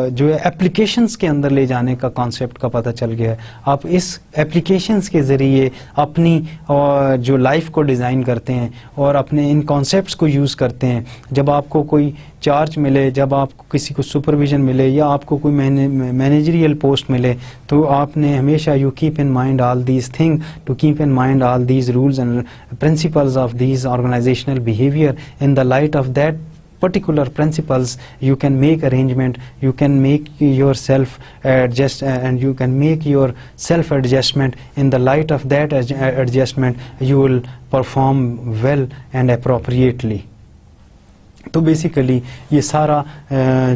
جو ہے اپلیکیشنز کے اندر لے جانے کا کانسیپٹ کا پتہ چل گیا ہے. آپ اس اپلیکیشنز کے ذریعے اپنی جو لائف کو ڈیزائن کرتے ہیں اور اپنے ان کانسیپٹس کو یوز کرتے ہیں. جب آپ کو کوئی چارج ملے، جب آپ کو کسی کو سپرویژن ملے، یا آپ کو کوئی مینیجریل پوسٹ ملے، تو آپ نے ہمیشہ you keep in mind all these thing, to keep in mind all these rules and principles of these organizational behaviour. In the light of that particular principles, you can make arrangement, you can make yourself adjust, and you can make your self adjustment. In the light of that adjustment, you will perform well and appropriately. تو basically یہ سارا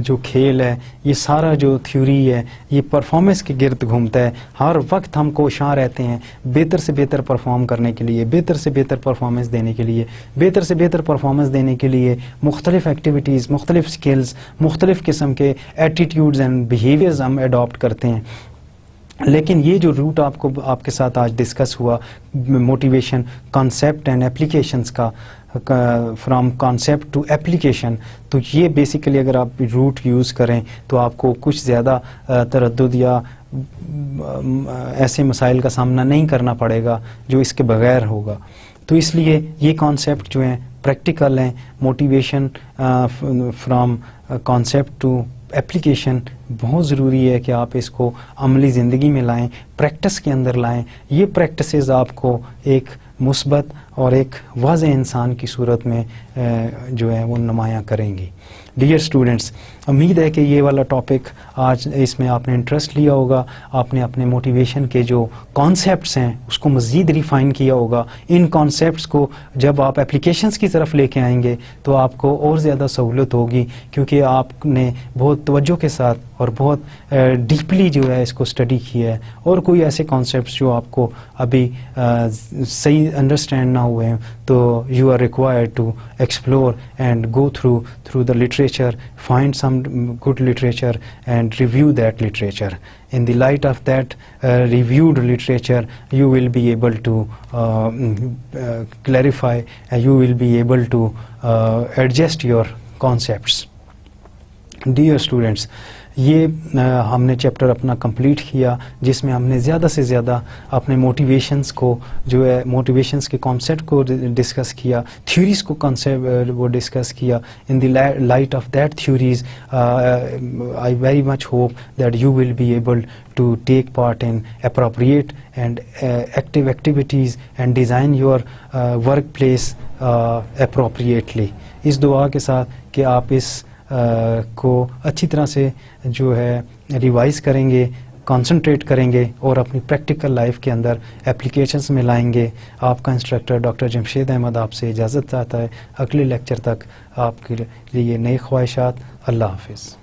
جو کھیل ہے، یہ سارا جو theory ہے، یہ پرفارمنس کے گرد گھومتا ہے. ہر وقت ہم کوشاں رہتے ہیں بہتر سے بہتر پرفارم کرنے کے لیے، بہتر سے بہتر پرفارمنس دینے کے لیے، بہتر سے بہتر پرفارمنس دینے کے لیے مختلف ایکٹیویٹیز، مختلف سکلز، مختلف قسم کے ایٹیٹیوڈز اینڈ بیہیویئرز ہم اڈاپٹ کرتے ہیں. لیکن یہ جو روٹ آپ کے ساتھ آج ڈسکس ہوا، موٹیویشن کانسیپٹ اینڈ اپلیکیشنز کا، فرام کانسیپٹ ٹو اپلیکیشن، تو یہ بیسیکلی اگر آپ روٹ یوز کریں تو آپ کو کچھ زیادہ تردد یا ایسے مسائل کا سامنا نہیں کرنا پڑے گا جو اس کے بغیر ہوگا. تو اس لیے یہ کانسیپٹ جو ہیں پریکٹیکل ہیں. Motivation from concept to application بہت ضروری ہے کہ آپ اس کو عملی زندگی میں لائیں، پریکٹس کے اندر لائیں. یہ پریکٹسز آپ کو ایک مثبت اور ایک واضح انسان کی صورت میں جو ہے وہ نمایاں کریں گی. ڈیئر اسٹوڈنٹس، امید ہے کہ یہ والا ٹاپک آج اس میں آپ نے انٹرسٹ لیا ہوگا، آپ نے اپنے موٹیویشن کے جو کانسیپٹس ہیں اس کو مزید ریفائن کیا ہوگا. ان کانسیپٹس کو جب آپ اپلیکیشنز کی طرف لے کے آئیں گے تو آپ کو اور زیادہ سہولت ہوگی، کیونکہ آپ نے بہت توجہ کے ساتھ اور بہت ڈیپلی جو ہے اس کو اسٹڈی کیا ہے، اور کوئی ایسے کانسیپٹس جو آپ کو ابھی صحیح انڈرسٹینڈ نہ ہوئے ہیں تو you are required to explore and go through the literature, find some good literature and review that literature. In the light of that reviewed literature, you will be able to clarify, you will be able to adjust your concepts. Dear students, یہ ہم نے chapter اپنا complete کیا جس میں ہم نے زیادہ سے زیادہ اپنے موٹیویشنز کو جو ہے موٹیویشنز کے کانسیپٹ کو ڈسکس کیا، تھیوریز کو کانسیپٹ وہ ڈسکس کیا. In the light of that theories I very much hope that you will be able to take part in appropriate and active activities and design your workplace appropriately. اس دعا کے ساتھ کہ آپ اس کو اچھی طرح سے جو ہے ریوائز کریں گے، کانسنٹریٹ کریں گے اور اپنی پریکٹیکل لائف کے اندر اپلیکیشنز میں لائیں گے. آپ کا انسٹرکٹر ڈاکٹر جمشید احمد آپ سے اجازت چاہتا ہے. اگلے لیکچر تک آپ کے لیے نئی خواہشات. اللہ حافظ.